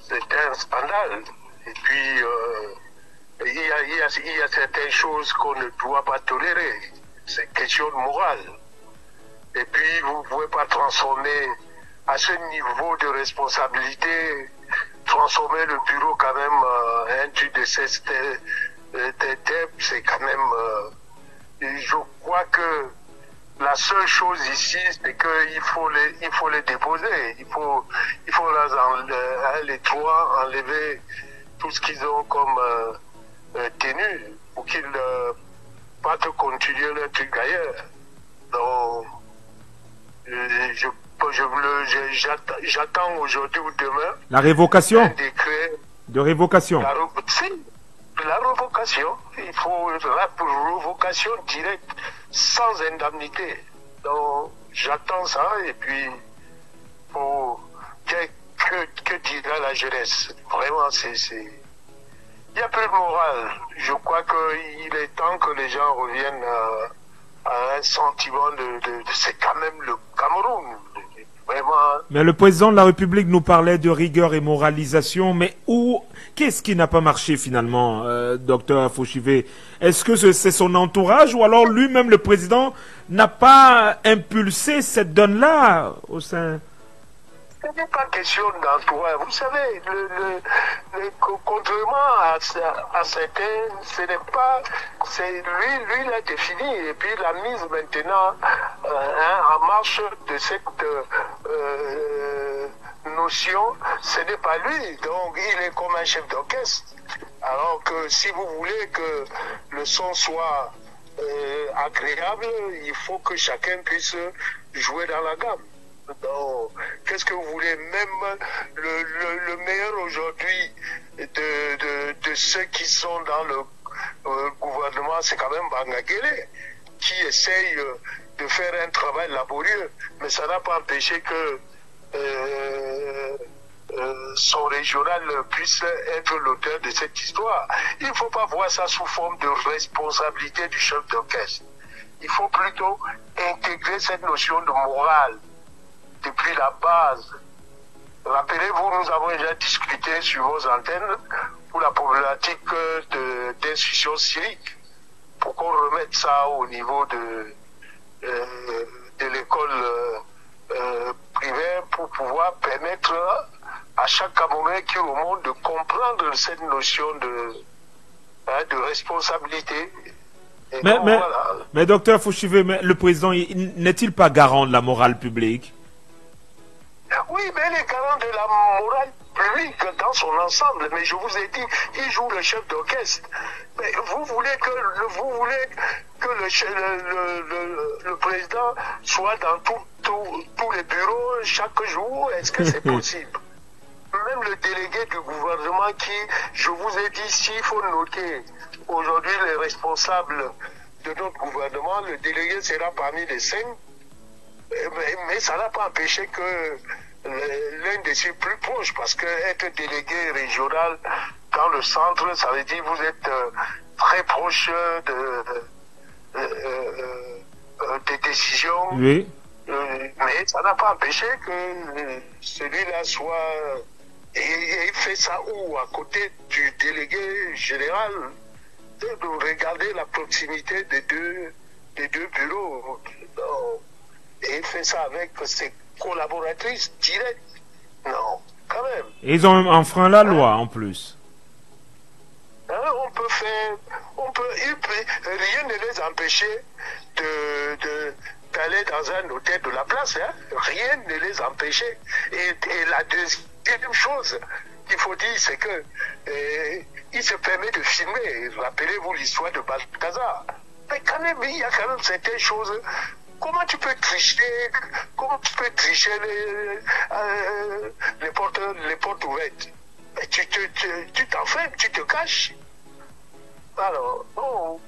C'est un scandale. Et puis, il y a certaines choses qu'on ne doit pas tolérer. C'est une question de morale. Et puis, vous ne pouvez pas transformer à ce niveau de responsabilité, transformer le bureau quand même un truc de cette c'est quand même... je crois que la seule chose ici, c'est qu'il faut les déposer. Il faut les trois enlever tout ce qu'ils ont comme tenue pour qu'ils pas continuer leur truc ailleurs. Donc, J'attends aujourd'hui ou demain. La révocation un décret de révocation. La révocation. Il faut la révocation directe, sans indemnité. Donc, j'attends ça et puis, que dira la jeunesse? Vraiment, il n'y a plus de morale. Je crois qu'il est temps que les gens reviennent à un sentiment c'est quand même le Cameroun. Vraiment. Mais le président de la République nous parlait de rigueur et moralisation, mais qu'est-ce qui n'a pas marché finalement, docteur Foshivé? Est-ce que c'est son entourage ou alors lui-même, le président, n'a pas impulsé cette donne-là au sein... Ce n'est pas question d'entourage. Vous savez, contrairement à certains, ce n'est pas... Lui l'a défini et puis la mise maintenant en marche de cette notion, ce n'est pas lui. Donc il est comme un chef d'orchestre. Alors que si vous voulez que le son soit agréable, il faut que chacun puisse jouer dans la gamme. Donc, qu'est-ce que vous voulez? Même le meilleur aujourd'hui de ceux qui sont dans le gouvernement, c'est quand même Bangagele, qui essaye de faire un travail laborieux. Mais ça n'a pas empêché que son régional puisse être l'auteur de cette histoire. Il ne faut pas voir ça sous forme de responsabilité du chef d'orchestre. Il faut plutôt intégrer cette notion de morale depuis la base. Rappelez-vous, nous avons déjà discuté sur vos antennes pour la problématique d'institution civique, pour qu'on remette ça au niveau de l'école primaire pour pouvoir permettre à chaque Camerounais qui est au monde de comprendre cette notion de responsabilité. Mais docteur Foshivé, le président n'est-il pas garant de la morale publique? Oui, mais il est garant de la morale publique dans son ensemble. Mais je vous ai dit, il joue le chef d'orchestre. Mais vous voulez que le président soit dans tous les bureaux chaque jour? Est-ce que c'est possible? Même le délégué du gouvernement qui, je vous ai dit, s'il faut noter aujourd'hui les responsables de notre gouvernement, le délégué sera parmi les 5. Mais ça n'a pas empêché que l'un de ses plus proches, parce que être délégué régional dans le centre, ça veut dire que vous êtes très proche des décisions. Oui. Mais ça n'a pas empêché que celui-là soit... Et il fait ça où? À côté du délégué général, de regarder la proximité des deux bureaux. Et il fait ça avec ses collaboratrices directes. Non, quand même. Et ils ont enfreint la loi en plus. On peut faire... rien ne les empêcher d'aller dans un hôtel de la place. Hein. Rien ne les empêchait. Et la deuxième chose qu'il faut dire, c'est que il se permet de filmer. Rappelez-vous l'histoire de Balthazar. Mais quand même, il y a quand même certaines choses. Comment tu peux tricher? Comment tu peux tricher les portes ouvertes? Mais tu t'enfermes, tu te caches. Alors, non.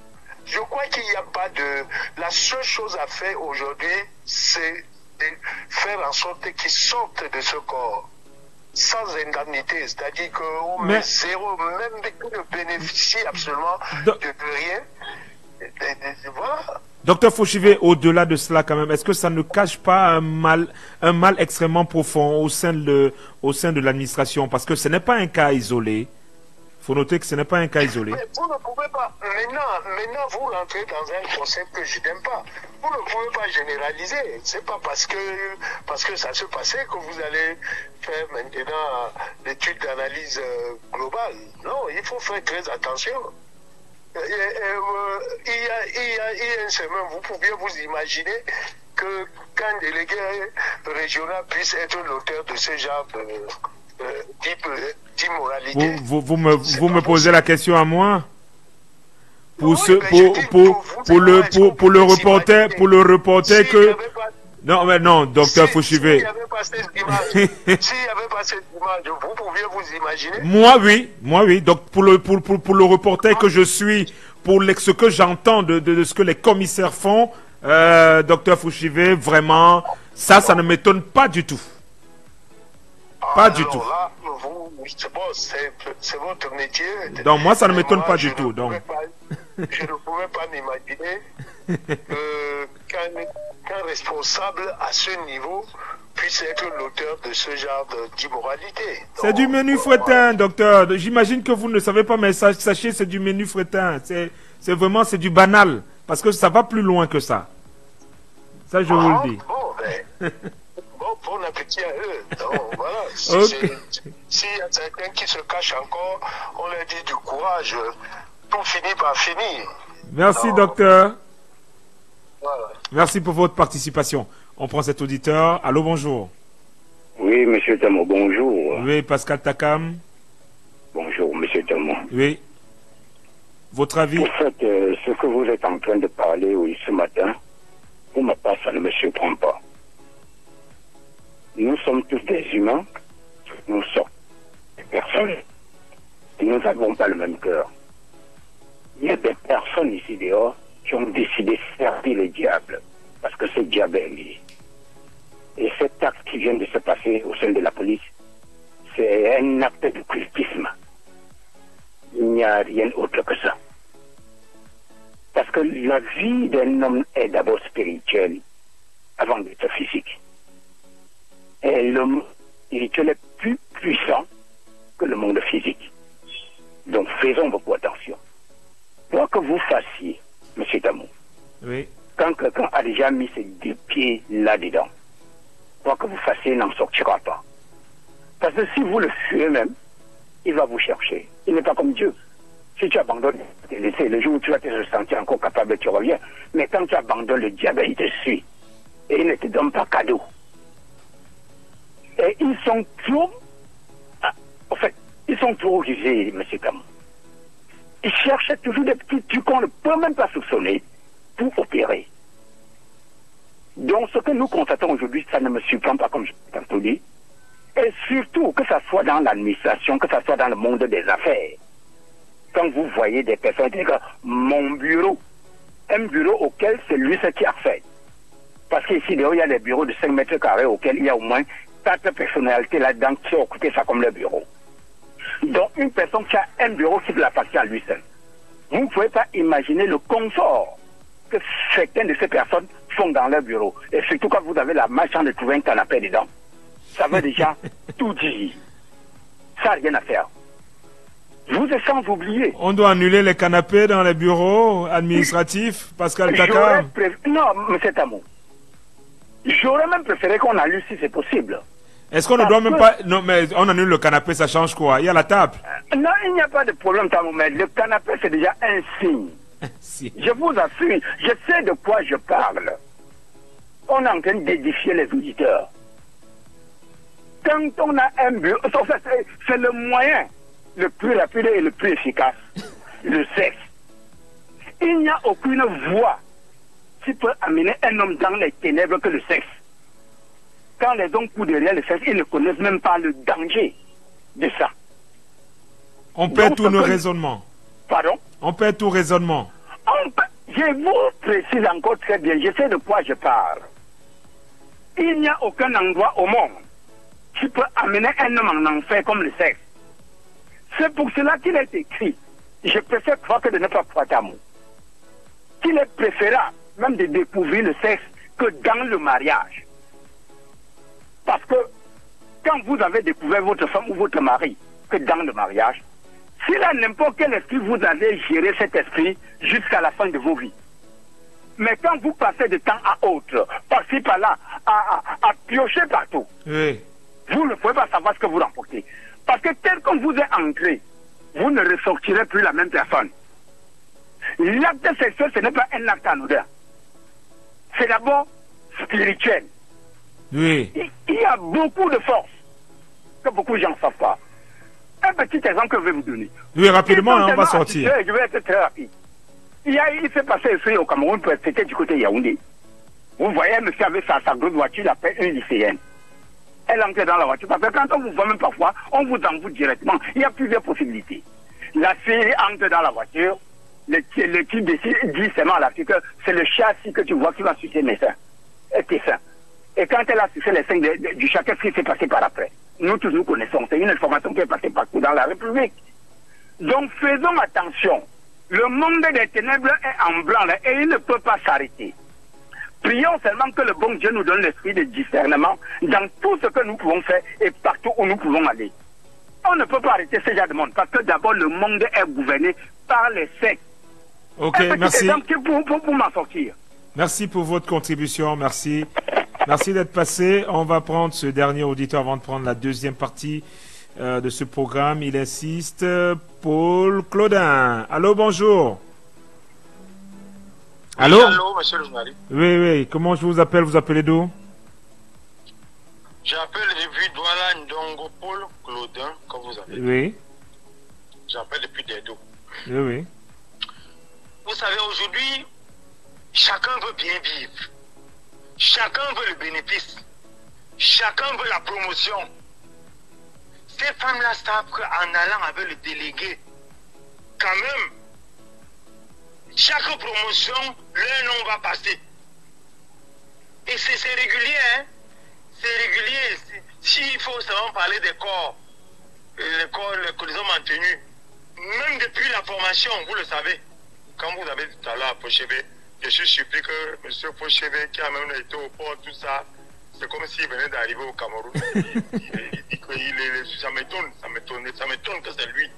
Je crois qu'il n'y a pas de... La seule chose à faire aujourd'hui, c'est de faire en sorte qu'ils sortent de ce corps sans indemnité. C'est-à-dire qu'on met zéro, même qu'ils ne bénéficient absolument de rien. Voilà. Docteur Foshivé, au-delà de cela quand même, est-ce que ça ne cache pas un mal extrêmement profond au sein de l'administration? Parce que ce n'est pas un cas isolé. Il faut noter que ce n'est pas un cas isolé. Mais vous ne pouvez pas, maintenant vous rentrez dans un concept que je n'aime pas. Vous ne pouvez pas généraliser. C'est pas parce que ça se passait que vous allez faire maintenant l'étude d'analyse globale. Non, il faut faire très attention. Il y a un semaine, vous pouviez vous imaginer qu'un délégué régional puisse être l'auteur de ce genre d'immoralité. Vous me posez la question à moi? Pour le reporter que Non, mais non, docteur Fouchivé. S'il n'y avait pas cette image, vous pouviez vous imaginer? Moi, oui. Donc, pour le reporter que je suis, pour ce que j'entends de ce que les commissaires font, docteur Fouchivé, vraiment, ça ne m'étonne pas du tout. Pas du tout. Là, c'est votre métier. Donc, moi, ça ne m'étonne pas du tout. Donc. Je ne pouvais pas m'imaginer qu'un responsable à ce niveau puisse être l'auteur de ce genre d'immoralité. C'est du menu fretin, docteur. J'imagine que vous ne savez pas, mais sachez, c'est du menu fretin. C'est vraiment, c'est du banal. Parce que ça va plus loin que ça. Ça, je vous le dis. Bon appétit à eux. Donc, voilà. S'il y a certains qui se cachent encore, on leur dit du courage. Tout finit par finir. Merci, docteur. Voilà. Merci pour votre participation. On prend cet auditeur. Allô, bonjour. Oui, monsieur Tamo, bonjour. Oui, Pascal Takam. Bonjour, monsieur Tamo. Oui. Votre avis? En fait, ce que vous êtes en train de parler ce matin, pour ma part, ça ne me surprend pas. Nous sommes tous des humains, nous sommes des personnes, et nous n'avons pas le même cœur. Il y a des personnes ici dehors qui ont décidé de servir le diable, parce que c'est diable est lié. Et cet acte qui vient de se passer au sein de la police, c'est un acte de cultisme. Il n'y a rien autre que ça. Parce que la vie d'un homme est d'abord spirituelle, avant d'être physique. Et le monde spirituel est plus puissant que le monde physique. Donc faisons beaucoup attention. Quoi que vous fassiez, M. Tamou, oui. Quand quelqu'un a déjà mis ses deux pieds là-dedans, quoi que vous fassiez, il n'en sortira pas. Parce que si vous le fuyez même, il va vous chercher. Il n'est pas comme Dieu. Si tu abandonnes, le jour où tu vas te sentir encore capable, tu reviens. Mais quand tu abandonnes, le diable, il te suit. Et il ne te donne pas cadeau. Et ils sont trop... En fait, ils sont trop rusés, M. Tamou. Ils cherchent toujours des petits trucs qu'on ne peut même pas soupçonner pour opérer. Donc ce que nous constatons aujourd'hui, ça ne me surprend pas comme je l'ai tantôt dit. Et surtout, que ce soit dans l'administration, que ce soit dans le monde des affaires. Quand vous voyez des personnes qui disent que mon bureau, un bureau auquel c'est lui ce qui a fait. Parce qu'ici, il y a des bureaux de 5 mètres carrés auxquels il y a au moins 4 personnalités là-dedans qui ont occupé ça comme le bureau. Donc une personne qui a un bureau qui l'appartient à lui seul. Vous ne pouvez pas imaginer le confort que certaines de ces personnes font dans leur bureau. Et surtout quand vous avez la malchance de trouver un canapé dedans. Ça veut déjà tout dire. Ça n'a rien à faire. Vous êtes sans oublier. On doit annuler les canapés dans les bureaux administratifs, Pascal Takam. Non, M. Tamou. J'aurais même préféré qu'on annule si c'est possible. Est-ce qu'on ne doit même pas... Non, mais on annule le canapé, ça change quoi? Il y a la table. Non, il n'y a pas de problème, Tamou, mais le canapé, c'est déjà un signe. Si. Je vous assure, je sais de quoi je parle. On est en train d'édifier les auditeurs. Quand on a un bureau, c'est le moyen le plus rapide et le plus efficace, le sexe. Il n'y a aucune voie qui peut amener un homme dans les ténèbres que le sexe. Quand les hommes courent derrière le sexe, ils ne connaissent même pas le danger de ça. On perd tous nos raisonnements. Pardon? On perd tout raisonnement. Je vous précise encore très bien, je sais de quoi je parle. Il n'y a aucun endroit au monde qui peut amener un homme en enfer comme le sexe. C'est pour cela qu'il est écrit, je préfère croire que de ne pas croire d'amour, qu'il est préférable même de découvrir le sexe que dans le mariage. Parce que quand vous avez découvert votre femme ou votre mari que dans le mariage, s'il a n'importe quel esprit, vous allez gérer cet esprit jusqu'à la fin de vos vies. Mais quand vous passez de temps à autre, par-ci par-là, à piocher partout, oui. Vous ne pouvez pas savoir ce que vous remportez. Parce que tel qu'on vous est ancré, vous ne ressortirez plus la même personne. L'acte sexuel, ce n'est pas un acte anodin. C'est d'abord spirituel. Oui. Il y a beaucoup de force que beaucoup de gens ne savent pas. Un petit exemple que je vais vous donner. Oui, rapidement, on va sortir. Je vais être très rapide. Il s'est passé ici au Cameroun, c'était du côté Yaoundé, Vous voyez, monsieur avec sa grosse voiture, il appelle une lycéenne. Elle entre dans la voiture, parce que quand on vous voit même parfois, on vous envoie directement. Il y a plusieurs possibilités. La fille entre dans la voiture, le type dit seulement à la fille que c'est le châssis que tu vois qui va sucer mes seins. Tes seins. Et quand elle a sucé les seins du chat, qu'est-ce qui s'est passé par après? Nous tous nous connaissons. C'est une information qui est passée partout dans la République. Donc faisons attention. Le monde des ténèbres est en blanc là, et il ne peut pas s'arrêter. Prions seulement que le bon Dieu nous donne l'esprit de discernement dans tout ce que nous pouvons faire et partout où nous pouvons aller. On ne peut pas arrêter ce genre de monde parce que d'abord le monde est gouverné par les sectes. Ok, merci. Pour m'en sortir. Merci pour votre contribution, merci. Merci d'être passé. On va prendre ce dernier auditeur avant de prendre la deuxième partie de ce programme. Il insiste, Paul Claudin. Allô, bonjour. Allô? Oui, allô, monsieur le journaliste. Oui, oui. Comment je vous appelle? Vous appelez d'où? J'appelle depuis Douala Ndongo Paul Claudin, comme vous avez dit. Oui. J'appelle depuis Dedo. Oui, oui. Vous savez, aujourd'hui, chacun veut bien vivre. Chacun veut le bénéfice. Chacun veut la promotion. Ces femmes-là savent qu'en allant avec le délégué, quand même, chaque promotion, leur nom va passer. Et c'est régulier, hein? C'est régulier. S'il faut seulement parler des corps, les hommes en tenue, même depuis la formation, vous le savez, quand vous avez dit tout à l'heure à Pochébé, je suis surpris que M. Pochébé, qui a même été au port, tout ça, c'est comme s'il venait d'arriver au Cameroun. Il dit que ça m'étonne que c'est lui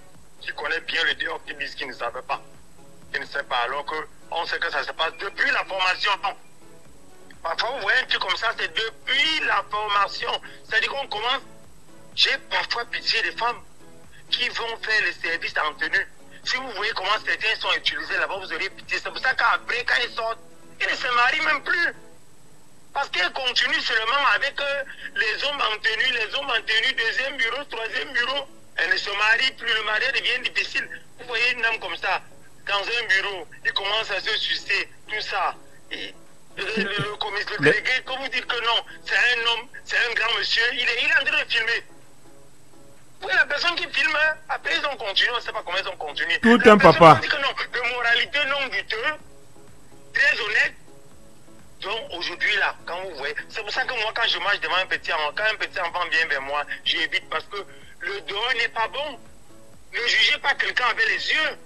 qui connaît bien le dehors, qui dit qu'il ne savait pas. Il ne sait pas, alors qu'on sait que ça se passe depuis la formation. Parfois, vous voyez un truc comme ça, c'est depuis la formation. C'est-à-dire qu'on commence. J'ai parfois pitié des femmes qui vont faire le service en tenue. Si vous voyez comment certains sont utilisés là-bas, vous aurez pitié. C'est pour ça qu'après, quand ils sortent, ils ne se marient même plus. Parce qu'ils continuent seulement avec les hommes en tenue, deuxième bureau, troisième bureau. Elles ne se marient plus, le mariage devient difficile. Vous voyez une homme comme ça, dans un bureau, il commence à se sucer, tout ça. Et le délégué, comme vous dites que non, c'est un homme, c'est un grand monsieur, il est en train de filmer. Oui, la personne qui filme, après ils ont continué, on ne sait pas comment ils ont continué. Tout un papa. Dit que non, de moralité non douteuse, très honnête. Donc aujourd'hui là, quand vous voyez, c'est pour ça que moi quand je marche devant un petit enfant, quand un petit enfant vient vers moi, j'évite parce que le dehors n'est pas bon. Ne jugez pas quelqu'un avec les yeux.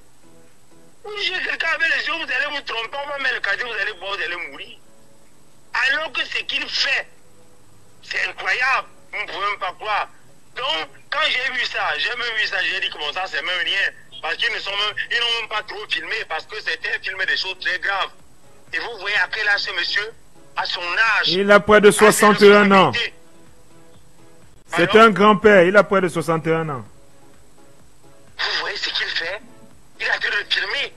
Vous jugez quelqu'un avec les yeux, vous allez vous tromper, on va mettre le cadet, vous allez boire, vous allez mourir. Alors que ce qu'il fait, c'est incroyable. Vous ne pouvez même pas croire. Donc, quand j'ai vu ça, j'ai dit que bon, ça c'est même rien. Parce qu'ils n'ont même pas trop filmé, parce que c'était filmé des choses très graves. Et vous voyez après là, ce monsieur, à son âge. Il a près de 61 ans. C'est un grand-père, il a près de 61 ans. Vous voyez ce qu'il fait? Il a fait le filmer.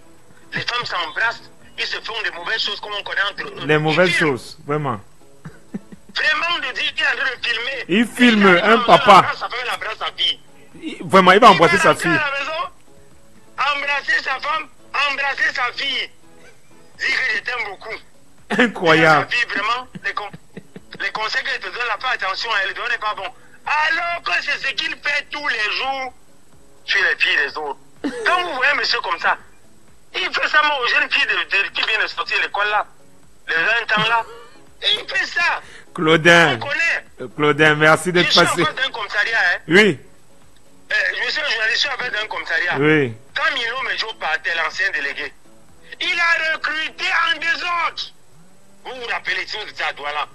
Les femmes s'embrassent, ils se font des mauvaises choses comme on connaît entre eux. Les mauvaises choses, vraiment. Vraiment de dire qu'il a fait le filmer. Il filme un papa. Vraiment, il va embrasser sa fille. Embrasser sa femme, embrasser sa fille. Dire que je t'aime beaucoup. Incroyable. Sa fille, vraiment, les conseils qu'elle te donne, là, pas attention, elle ne donne pas bon. Alors que c'est ce qu'il fait tous les jours sur les filles des autres. Quand vous voyez un monsieur comme ça, il fait ça moi aux jeunes filles qui viennent de sortir de l'école là, les 20 ans là, et il fait ça. Claudin, Claudin, merci d'être passé. Je suis en face d'un commissariat, hein. Oui. Je suis un journaliste, je suis en face d'un commissariat. Oui. Quand Milo Mejo partait, l'ancien délégué, il a recruté en désordre. Vous vous rappelez, si vous étiez à Douala,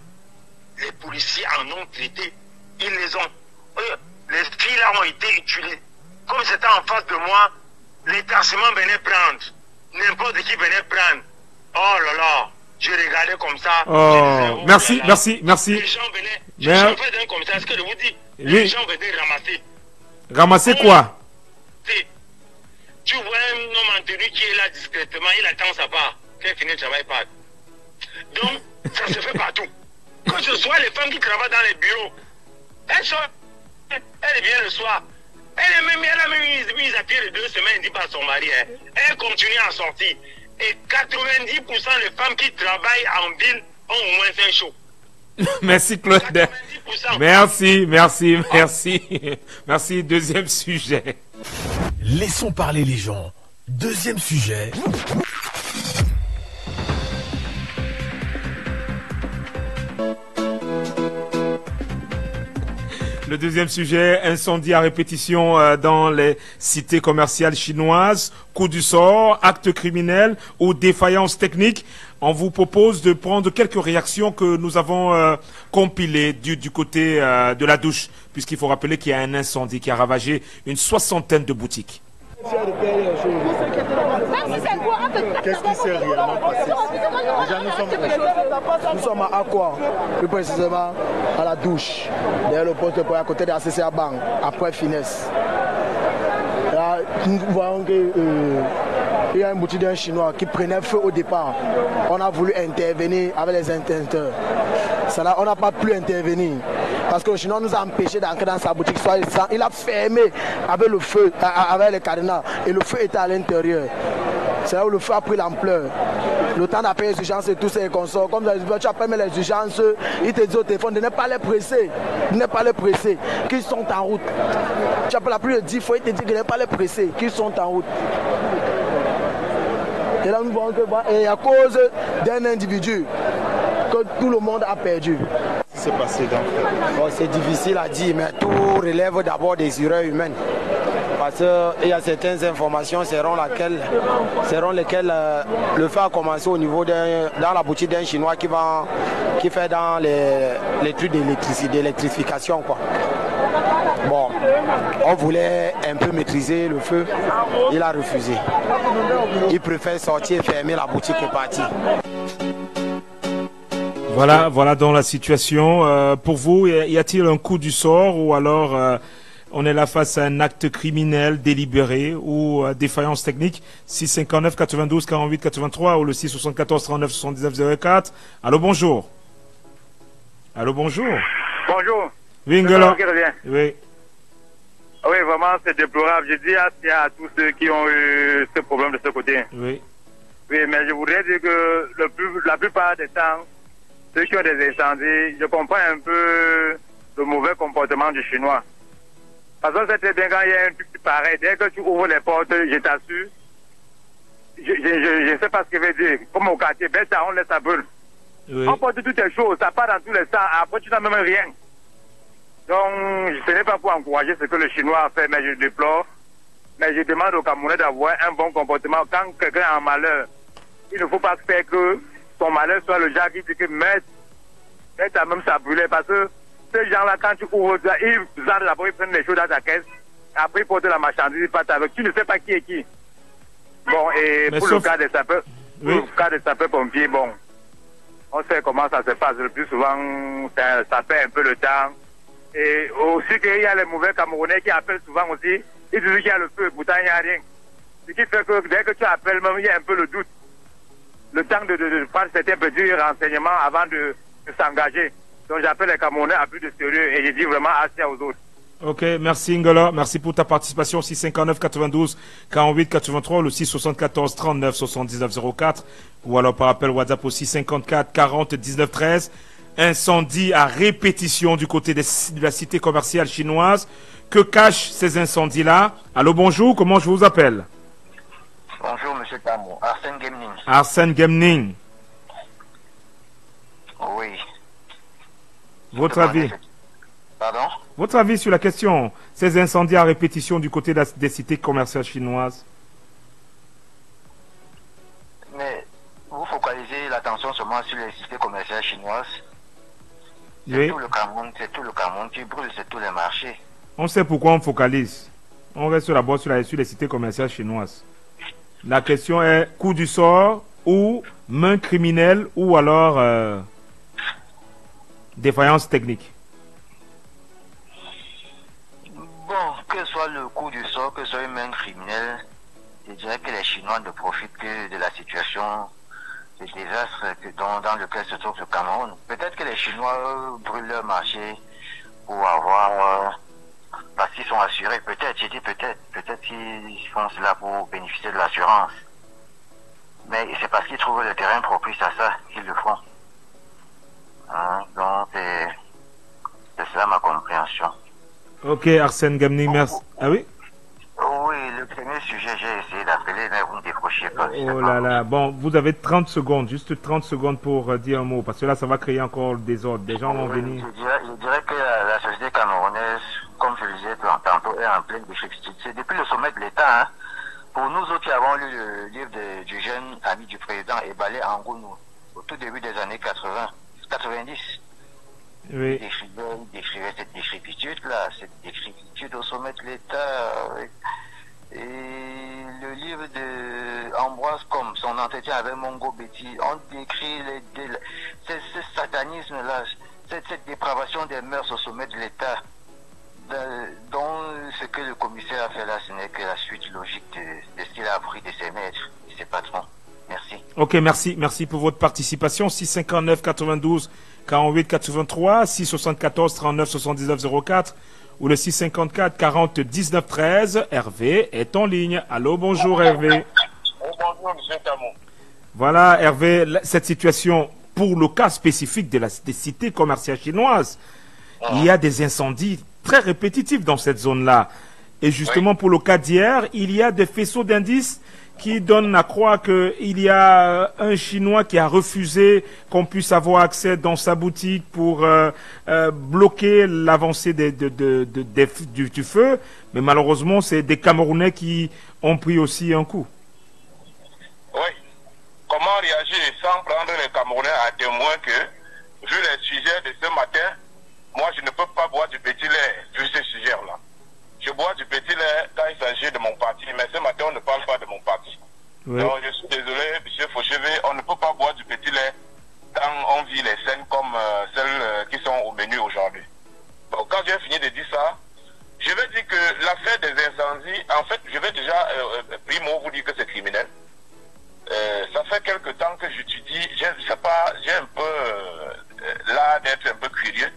les policiers en ont traité. Ils les ont. Les filles là ont été utilisées. Comme c'était en face de moi, les tassements venaient prendre. N'importe qui venait prendre. Oh là là, je regardais comme ça. Oh, disais, oh merci, là là. merci, merci. Les gens venaient. Je suis en fait d'un commissaire, ce que je vous dis. Oui. Les gens venaient ramasser. Ramasser quoi? Tu vois un homme en tenue qui est là discrètement, il attend sa part. Quand il finit le travail, pas. Donc, ça se fait partout. Que ce soit les femmes qui travaillent dans les bureaux, elle vient le soir. Elle a même mise à pied de 2 semaines, dit par son mari. Elle continue à sortir. Et 90% des femmes qui travaillent en ville ont au moins fait chaud. Merci Claude. Merci. Merci. Deuxième sujet. Laissons parler les gens. Deuxième sujet. Le deuxième sujet, incendie à répétition dans les cités commerciales chinoises, coup du sort, acte criminel ou défaillance technique. On vous propose de prendre quelques réactions que nous avons compilées du côté de la douche, puisqu'il faut rappeler qu'il y a un incendie qui a ravagé une 60aine de boutiques. Qu'est-ce qui s'est réellement passé? Déjà, nous sommes à quoi? Plus précisément à la douche, derrière le poste de police, à côté de la CCA Bank, après Finesse. Là, nous voyons qu'il y a une boutique d'un Chinois qui prenait feu au départ. On a voulu intervenir avec les interrupteurs. On n'a pas pu intervenir. Parce que le Chinois nous a empêché d'entrer dans sa boutique. Il a fermé avec le feu, avec les cadenas. Et le feu était à l'intérieur. C'est là où le feu a pris l'ampleur. Le temps d'appeler les urgences et tous ces consorts. Comme tu appelles les urgences, ils te disent au téléphone de ne pas les presser. De ne pas les presser. Qu'ils sont en route. Tu appelles à plus de 10 fois, ils te disent de ne pas les presser. Qu'ils sont en route. Et là, nous voyons que à cause d'un individu que tout le monde a perdu. Qu'est-ce qui s'est passé donc? C'est difficile à dire, mais tout relève d'abord des erreurs humaines. Parce qu'il y a certaines informations selon lesquelles le feu a commencé au niveau dans la boutique d'un Chinois qui fait dans les trucs d'électrification, quoi. Bon, on voulait un peu maîtriser le feu, il a refusé. Il préfère sortir, fermer la boutique et partir. Voilà dans la situation. Pour vous, y a-t-il un coup du sort ou alors on est là face à un acte criminel délibéré ou défaillance technique? 659 92 48 83 ou le 674 39 79 04. Allô, bonjour. Bonjour. Oui, Ngolo. Oui. Oui, vraiment, c'est déplorable. Je dis à tous ceux qui ont eu ce problème de ce côté. Oui. Oui, mais je voudrais dire que la plupart des temps, ceux qui ont des incendies, je comprends un peu le mauvais comportement du Chinois. Parce que c'est très bien quand il y a un truc pareil. Dès que tu ouvres les portes, je t'assure, je ne sais pas ce que veut dire. Comme au quartier, ben ça, on laisse ça brûle. Oui. On porte toutes les choses, ça part dans tous les sens. Après, tu n'as même rien. Donc, ce n'est pas pour encourager ce que le Chinois a fait, mais je déplore. Mais je demande aux Camerounais d'avoir un bon comportement. Quand quelqu'un a un malheur, il ne faut pas faire que son malheur soit le genre qui dit que mettre à même ça brûler. Parce que ces gens-là, quand tu ouvres, ils entrent d'abord, ils prennent les choses dans ta caisse. Après, ils portent la marchandise, ils partent avec. Tu ne sais pas qui est qui. Bon, et mais pour le cas des sapeurs, pompiers, bon, on sait comment ça se passe. Le plus souvent, ça fait un peu le temps. Et aussi qu'il y a les mauvais Camerounais qui appellent souvent aussi, ils disent qu'il y a le feu, pourtant il n'y a rien. Ce qui fait que dès que tu appelles, même il y a un peu le doute. Le temps de prendre certains petits renseignements avant de s'engager. Donc j'appelle les Camerounais à plus de sérieux et je dis vraiment assez aux autres. Ok, merci Ngolo, merci pour ta participation. 659 92 48 83, le 674 39 79 04 ou alors par appel WhatsApp au 654 40 19 13. Incendie à répétition du côté de la cité commerciale chinoise. Que cachent ces incendies-là? Allô, bonjour, comment je vous appelle? Bonjour, monsieur Tamou. Arsène Gemning. Arsène Gemning. Oui. Votre avis? Pardon? Votre avis sur la question, ces incendies à répétition du côté des cités commerciales chinoises? Mais vous focalisez l'attention seulement sur les cités commerciales chinoises. C'est Oui. tout le Cameroun qui brûle, c'est tous les marchés. On sait pourquoi on focalise. On reste d'abord sur les cités commerciales chinoises. La question est coup du sort ou main criminelle ou alors défaillance technique. Bon, que ce soit le coup du sort, que ce soit une main criminelle, je dirais que les Chinois ne profitent que de la situation de désastre dans lequel se trouve le Cameroun. Peut-être que les Chinois brûlent leur marché pour avoir... parce qu'ils sont assurés, peut-être, j'ai dit peut-être qu'ils font cela pour bénéficier de l'assurance. Mais c'est parce qu'ils trouvent le terrain propice à ça qu'ils le font. Donc, c'est ça ma compréhension. Ok, Arsène Gamni, merci. Ah oui? Oui, le premier sujet, j'ai essayé d'appeler, mais vous ne décrochez pas. Oh là là, bon, vous avez 30 secondes, juste 30 secondes pour dire un mot, parce que là, ça va créer encore des ordres. Des gens vont venir. Je dirais que la société camerounaise, comme je le disais tantôt, est en pleine déficit. C'est depuis le sommet de l'État, hein. Pour nous autres qui avons lu le livre du jeune ami du président Ebalé Angounou, au tout début des années 90, oui. Il décrivait cette décrépitude-là, cette décrépitude au sommet de l'État. Et le livre de Ambroise Combe, son entretien avec Mongo Betty, on décrit ce satanisme-là, cette dépravation des mœurs au sommet de l'État, dont ce que le commissaire a fait là, ce n'est que la suite logique de ce qu'il a appris de ses maîtres, de ses patrons. Merci. Ok, merci pour votre participation. 659 92 48 83, 674 39 79 04 ou le 654 40 19 13. Hervé est en ligne. Allô, bonjour Hervé. Bonjour, monsieur Tamon. Voilà, Hervé, cette situation, pour le cas spécifique des cités commerciales chinoises, il y a des incendies très répétitifs dans cette zone-là. Et justement, pour le cas d'hier, il y a des faisceaux d'indices qui donnent à croire qu'il y a un Chinois qui a refusé qu'on puisse avoir accès dans sa boutique pour bloquer l'avancée du feu. Mais malheureusement, c'est des Camerounais qui ont pris aussi un coup. Oui. Comment réagir sans prendre les Camerounais à témoin que, vu les sujets de ce matin, moi je ne peux pas boire du petit lait vu ces sujets-là. Je bois du petit lait quand il s'agit de mon parti, mais ce matin on ne parle pas de mon parti. Oui. Donc je suis désolé, M. Fauchevé, on ne peut pas boire du petit lait quand on vit les scènes comme celles qui sont au menu aujourd'hui. Donc quand j'ai fini de dire ça, je vais dire que l'affaire des incendies, en fait, je vais déjà, primo, vous dire que c'est criminel. Ça fait quelque temps que j'étudie, j'ai un peu l'art d'être un peu curieux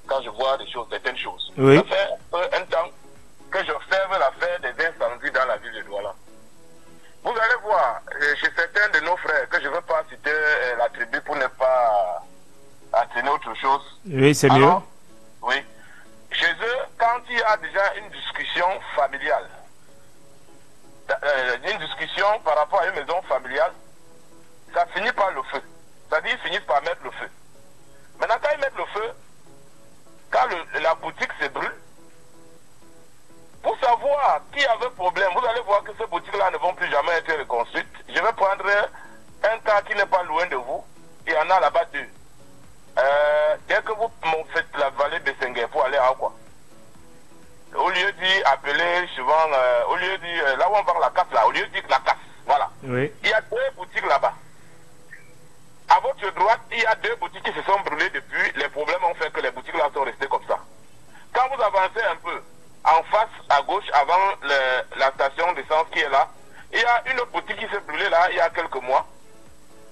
quand je vois des choses, certaines choses. Oui. Ça fait un temps que j'observe l'affaire des incendies dans la ville de Douala. Vous allez voir, chez certains de nos frères, que je ne veux pas citer la tribu pour ne pas atteindre autre chose. Oui, c'est mieux. Oui. Chez eux, quand il y a déjà une discussion familiale, une discussion par rapport à une maison familiale, ça finit par le feu. C'est-à-dire qu'ils finissent par mettre le feu. Maintenant, quand ils mettent le feu, quand la boutique se brûle, pour savoir qui avait problème, vous allez voir que ces boutiques-là ne vont plus jamais être reconstruites. Je vais prendre un cas qui n'est pas loin de vous. Il y en a là-bas deux. Dès que vous faites la vallée de Sengue pour aller à quoi? Au lieu d'y appeler souvent, au lieu d'y, là où on vend la casse là, au lieu d'y la casse, voilà. Oui. Il y a deux boutiques là-bas. À votre droite, il y a deux boutiques qui se sont brûlées depuis. Les problèmes ont fait que les boutiques là sont restées comme ça. Quand vous avancez un peu, en face, à gauche, avant la station d'essence qui est là, il y a une autre boutique qui s'est brûlée là il y a quelques mois.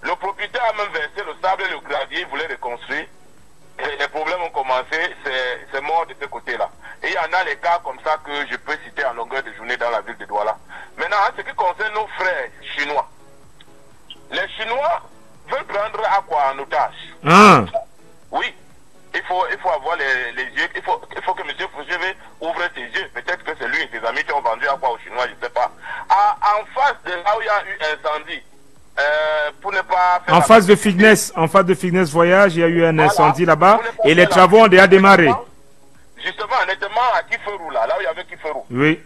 Le propriétaire a même versé le sable et le gravier, il voulait reconstruire. Et les problèmes ont commencé, c'est mort de ce côté-là. Et il y en a les cas comme ça que je peux citer en longueur de journée dans la ville de Douala. Maintenant, en ce qui concerne nos frères chinois, les Chinois veulent prendre Aqua en otage. Oui, il faut avoir les yeux, il faut que M. Fouché ouvre ses yeux. Peut-être que c'est lui et ses amis qui ont vendu Aqua aux Chinois, je ne sais pas. En face de là où il y a eu incendie, pour ne pas faire en face de Fitness Voyage, il y a eu un incendie là-bas et les travaux ont déjà démarré. Justement, honnêtement, à Kiferou, là où il y avait Kiferou. Oui.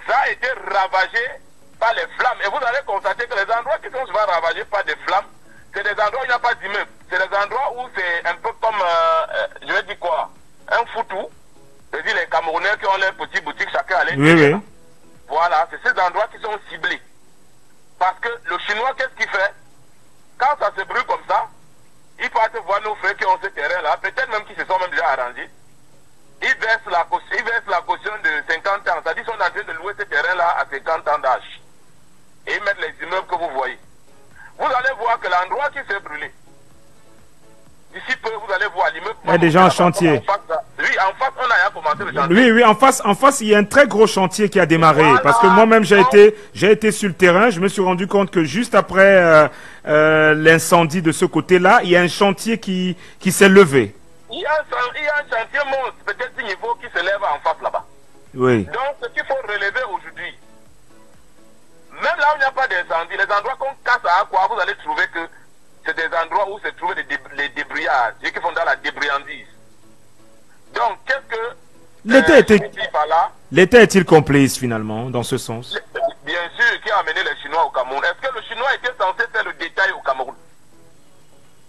Ça a été ravagé par les flammes. Et vous allez constater que les endroits qui sont souvent ravagés par des flammes, c'est des endroits où il n'y a pas d'immeuble. C'est des endroits où c'est un peu comme, je vais dire quoi, un foutou. C'est-à-dire les Camerounais qui ont leurs petites boutiques, chacun à l'intérieur. Oui. Voilà, c'est ces endroits qui sont ciblés. Parce que le Chinois, qu'est-ce qu'il fait? Quand ça se brûle comme ça, ils partent voir nos frères qui ont ce terrain-là, peut-être même qu'ils se sont même déjà arrangés. Ils versent la caution de 50 ans. C'est-à-dire qu'ils sont en train de louer ce terrain-là à 50 ans d'âge. Et ils mettent les immeubles que vous voyez. Vous allez voir que l'endroit qui s'est brûlé, d'ici peu, vous allez voir l'immeuble. Il y a des gens en chantier. Oui, en face, on a commencé le chantier. Oui, oui, en face, il y a un très gros chantier qui a démarré. Voilà. Parce que moi-même, j'ai été sur le terrain. Je me suis rendu compte que juste après l'incendie de ce côté-là, il y a un chantier qui s'est levé. Il y a un chantier monstre, peut-être du niveau qui se lève en face là-bas. Oui. Donc, ce qu'il faut relever aujourd'hui, même là où il n'y a pas d'incendie, les endroits qu'on casse à Aqua, vous allez trouver que c'est des endroits où se trouvent les débrouillards, ceux qui font dans la débrouillardise. Donc, qu'est-ce que l'État est-il complice finalement dans ce sens? Bien sûr, qui a amené les Chinois au Cameroun. Est-ce que le Chinois était censé faire le détail au Cameroun?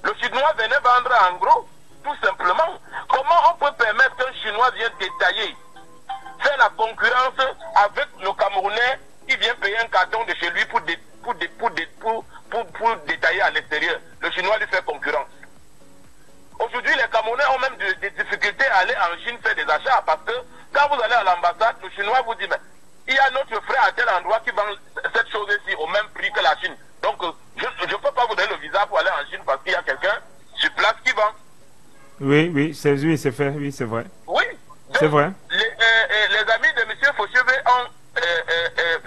Le Chinois venait vendre en gros, tout simplement. Comment on peut permettre qu'un Chinois vienne détailler, faire la concurrence avec le Camerounais qui vient payer un carton de chez lui pour détailler à l'extérieur? Le Chinois lui fait concurrence. Aujourd'hui, les Camerounais ont même des difficultés à aller en Chine faire des achats parce que quand vous allez à l'ambassade, le Chinois vous dit mais il y a notre frère à tel endroit qui vend cette chose-ci au même prix que la Chine. Donc, je ne peux pas vous donner le visa pour aller en Chine parce qu'il y a quelqu'un sur place qui vend. Oui, c'est fait, oui, c'est vrai. Oui, c'est vrai. Les amis de M. Fauchevé ont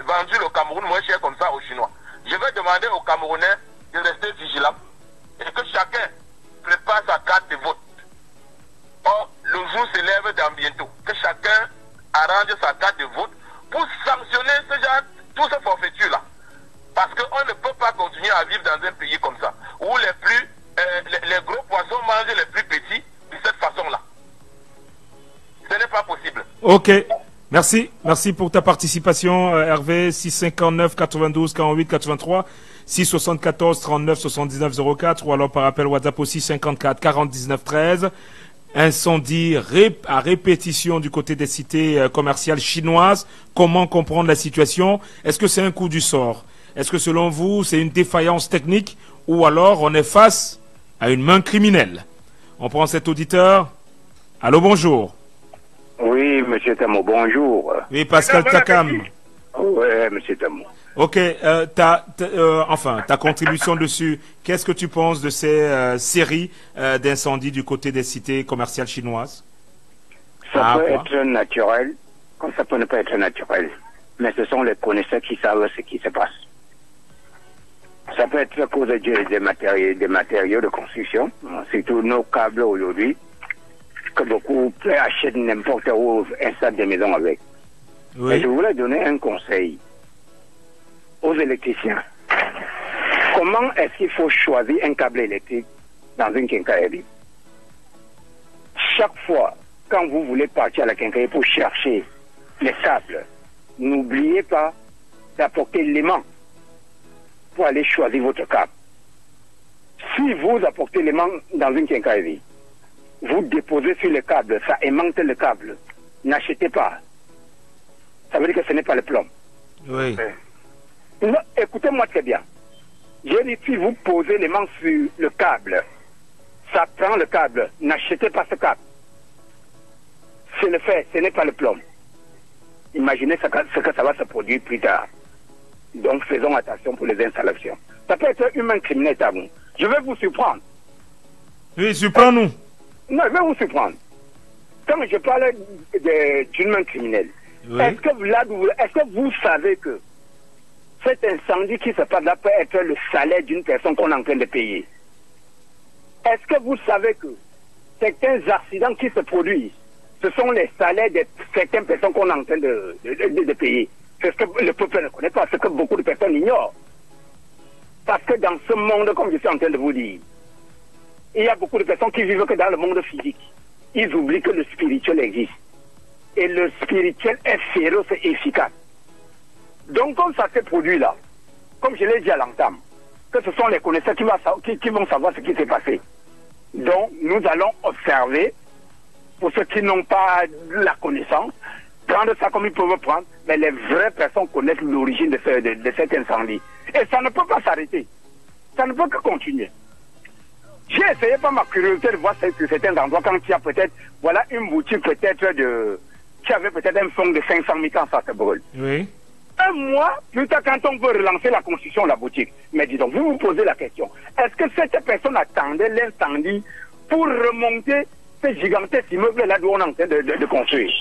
vendu le Cameroun moins cher comme ça aux Chinois. Je vais demander aux Camerounais de rester vigilants et que chacun prépare sa carte de vote. Or, le jour se lève dans bientôt. Que chacun arrange sa carte de vote pour sanctionner tout ce forfaiture-là. Parce qu'on ne peut pas continuer à vivre dans un pays comme ça, où les gros poissons mangent les plus petits de cette façon-là. Ce n'est pas possible. Ok. Merci pour ta participation, Hervé. 659 92 48 83 674 39 79 04 ou alors par appel WhatsApp aussi 54 40 19 13. Incendie à répétition du côté des cités commerciales chinoises. Comment comprendre la situation? Est-ce que c'est un coup du sort? Est-ce que selon vous, c'est une défaillance technique ou alors on est face à une main criminelle? On prend cet auditeur. Allô, bonjour. Oui, monsieur Tamo, bonjour. Oui, Pascal Takam. Oui, monsieur Tamo. Ok, ta contribution dessus, qu'est-ce que tu penses de ces séries d'incendies du côté des cités commerciales chinoises? Ça peut être naturel, comme ça peut ne pas être naturel. Mais ce sont les connaisseurs qui savent ce qui se passe. Ça peut être à cause des matériaux de construction, surtout nos câbles aujourd'hui, que beaucoup achètent n'importe où, installent des maisons avec. Oui. Et je voulais donner un conseil aux électriciens. Comment est-ce qu'il faut choisir un câble électrique dans une quincaillerie? Chaque fois, quand vous voulez partir à la quincaillerie pour chercher les câbles, n'oubliez pas d'apporter l'aimant pour aller choisir votre câble. Si vous apportez l'aimant dans une quincaillerie, vous déposez sur le câble, ça aimante le câble. N'achetez pas. Ça veut dire que ce n'est pas le plomb. Oui. Non, écoutez-moi très bien. J'ai dit, si vous posez l'aimant sur le câble, ça prend le câble. N'achetez pas ce câble. C'est le fait, ce n'est pas le plomb. Imaginez ce que ça va se produire plus tard. Donc faisons attention pour les installations. Ça peut être une main criminelle à vous. Je vais vous surprendre. Oui, surprends-nous. Non, je vais vous surprendre. Quand je parle d'une main criminelle, oui. Est-ce que vous savez que cet incendie qui se passe là peut être le salaire d'une personne qu'on est en train de payer? Est-ce que vous savez que certains accidents qui se produisent, ce sont les salaires de certaines personnes qu'on est en train de payer? C'est ce que le peuple ne connaît pas, ce que beaucoup de personnes ignorent. Parce que dans ce monde, comme je suis en train de vous dire, il y a beaucoup de personnes qui vivent que dans le monde physique. Ils oublient que le spirituel existe. Et le spirituel est féroce et efficace. Donc, comme ça s'est produit là, comme je l'ai dit à l'entame, que ce sont les connaisseurs qui vont savoir ce qui s'est passé. Donc, nous allons observer, pour ceux qui n'ont pas la connaissance, prendre ça comme ils peuvent prendre, mais les vraies personnes connaissent l'origine de cet incendie. Et ça ne peut pas s'arrêter. Ça ne peut que continuer. J'ai essayé par ma curiosité de voir certains endroits quand il y a peut-être, voilà une boutique peut-être qui avait peut-être un fonds de 500 000 quand ça se brûle. Oui. Un mois plus tard, quand on veut relancer la construction de la boutique, mais dis donc, vous vous posez la question, est-ce que cette personne attendait l'incendie pour remonter ce gigantesque immeuble-là d'où on est en train de construire.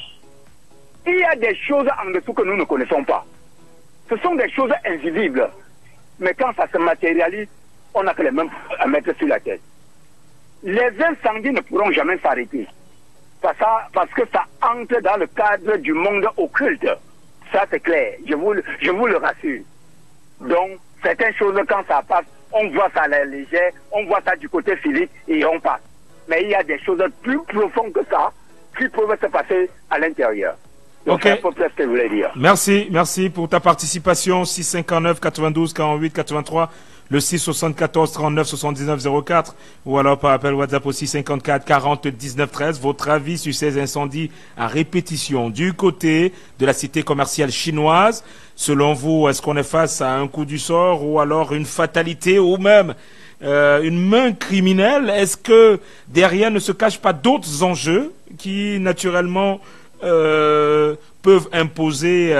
Il y a des choses en dessous que nous ne connaissons pas. Ce sont des choses invisibles. Mais quand ça se matérialise, on n'a que les mains à mettre sur la tête. Les incendies ne pourront jamais s'arrêter. Parce que ça entre dans le cadre du monde occulte. Ça, c'est clair. Je vous le rassure. Donc, certaines choses, quand ça passe, on voit ça à la légère, on voit ça du côté physique et on passe. Mais il y a des choses plus profondes que ça qui peuvent se passer à l'intérieur. Donc, c'est à peu près ce que je voulais dire. Merci pour ta participation. 659 92 48 83, le 674 39 79 04, ou alors par appel WhatsApp aussi 54 40 19 13. Votre avis sur ces incendies à répétition du côté de la cité commerciale chinoise. Selon vous, est-ce qu'on est face à un coup du sort ou alors une fatalité ou même une main criminelle? Est-ce que derrière ne se cachent pas d'autres enjeux qui naturellement peuvent imposer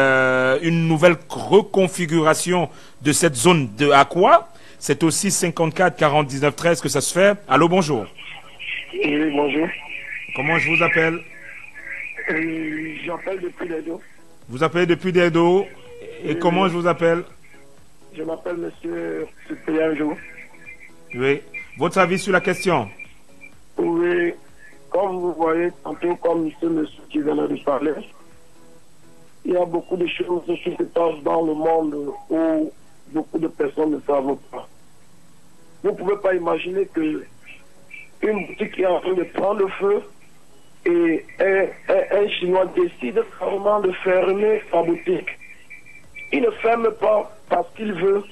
une nouvelle reconfiguration de cette zone de Akwa? C'est aussi 54 40 19 13 que ça se fait. Allô, bonjour. Oui, bonjour. Comment je vous appelle? J'appelle depuis Dedo. Vous appelez depuis Dedo. Et comment je vous appelle? Je m'appelle Monsieur Cyprien Jo. Oui. Votre avis sur la question? Oui. Comme vous voyez, tantôt, comme ce monsieur qui vient de parler, il y a beaucoup de choses qui se passent dans le monde où beaucoup de personnes ne savent pas. Vous ne pouvez pas imaginer que une boutique qui est en train de prendre feu et un Chinois décide carrément de fermer sa boutique. Il ne ferme pas parce qu'il veut,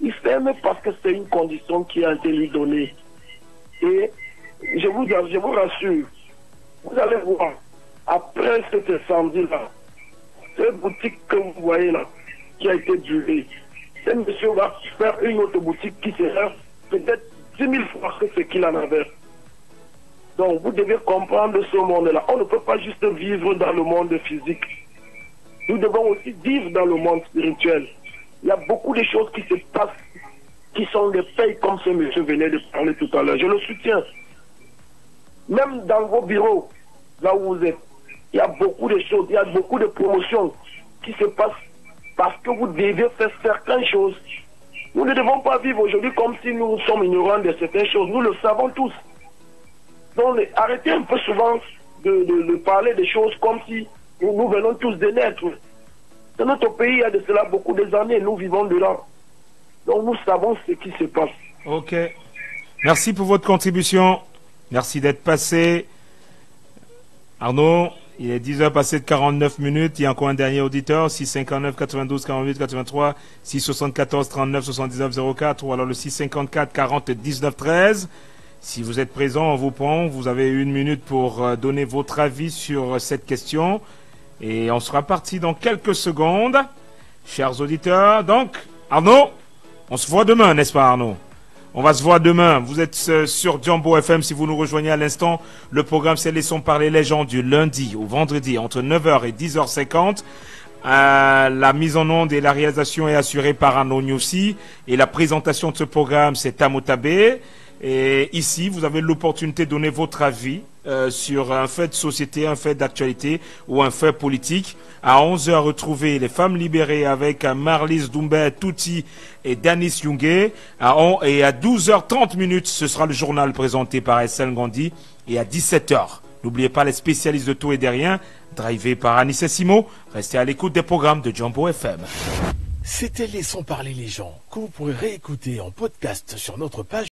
il ferme parce que c'est une condition qui a été lui donnée. Et je vous rassure, vous allez voir, après cet incendie-là, cette boutique que vous voyez là, qui a été brûlée, ce monsieur va faire une autre boutique qui sera peut-être 10 000 fois que ce qu'il en avait. Donc vous devez comprendre ce monde-là. On ne peut pas juste vivre dans le monde physique. Nous devons aussi vivre dans le monde spirituel. Il y a beaucoup de choses qui se passent, qui sont des faits comme ce monsieur venait de parler tout à l'heure. Je le soutiens. Même dans vos bureaux, là où vous êtes, il y a beaucoup de choses, il y a beaucoup de promotions qui se passent parce que vous devez faire certaines choses. Nous ne devons pas vivre aujourd'hui comme si nous sommes ignorants de certaines choses. Nous le savons tous. Donc arrêtez un peu souvent de parler des choses comme si nous venons tous de naître. Dans notre pays, il y a de cela beaucoup d'années, nous vivons dedans. Donc nous savons ce qui se passe. Ok. Merci pour votre contribution. Merci d'être passé. Arnaud, il est 10h passé de 49 minutes. Il y a encore un dernier auditeur. 659 92 48 83, 674 39 79 04 ou alors le 654 40 19 13. Si vous êtes présent, on vous prend. Vous avez 1 minute pour donner votre avis sur cette question. Et on sera parti dans quelques secondes. Chers auditeurs, donc, Arnaud, on se voit demain, n'est-ce pas Arnaud? On va se voir demain. Vous êtes sur Jambo FM si vous nous rejoignez à l'instant. Le programme c'est Laissons parler les gens du lundi au vendredi entre 9h et 10h50. La mise en onde et la réalisation est assurée par Arnaud Niossi. Et la présentation de ce programme c'est Tamotabé. Et ici, vous avez l'opportunité de donner votre avis sur un fait de société, un fait d'actualité ou un fait politique. À 11h, retrouver les femmes libérées avec Marlise Doumbé, Touti et Danis Yungé. Et à 12h30, ce sera le journal présenté par Essel Gandhi. Et à 17h, n'oubliez pas les spécialistes de tout et de rien, drivé par Anissa Simo. Restez à l'écoute des programmes de Jambo FM. C'était Laissons parler les gens, que vous pourrez réécouter en podcast sur notre page.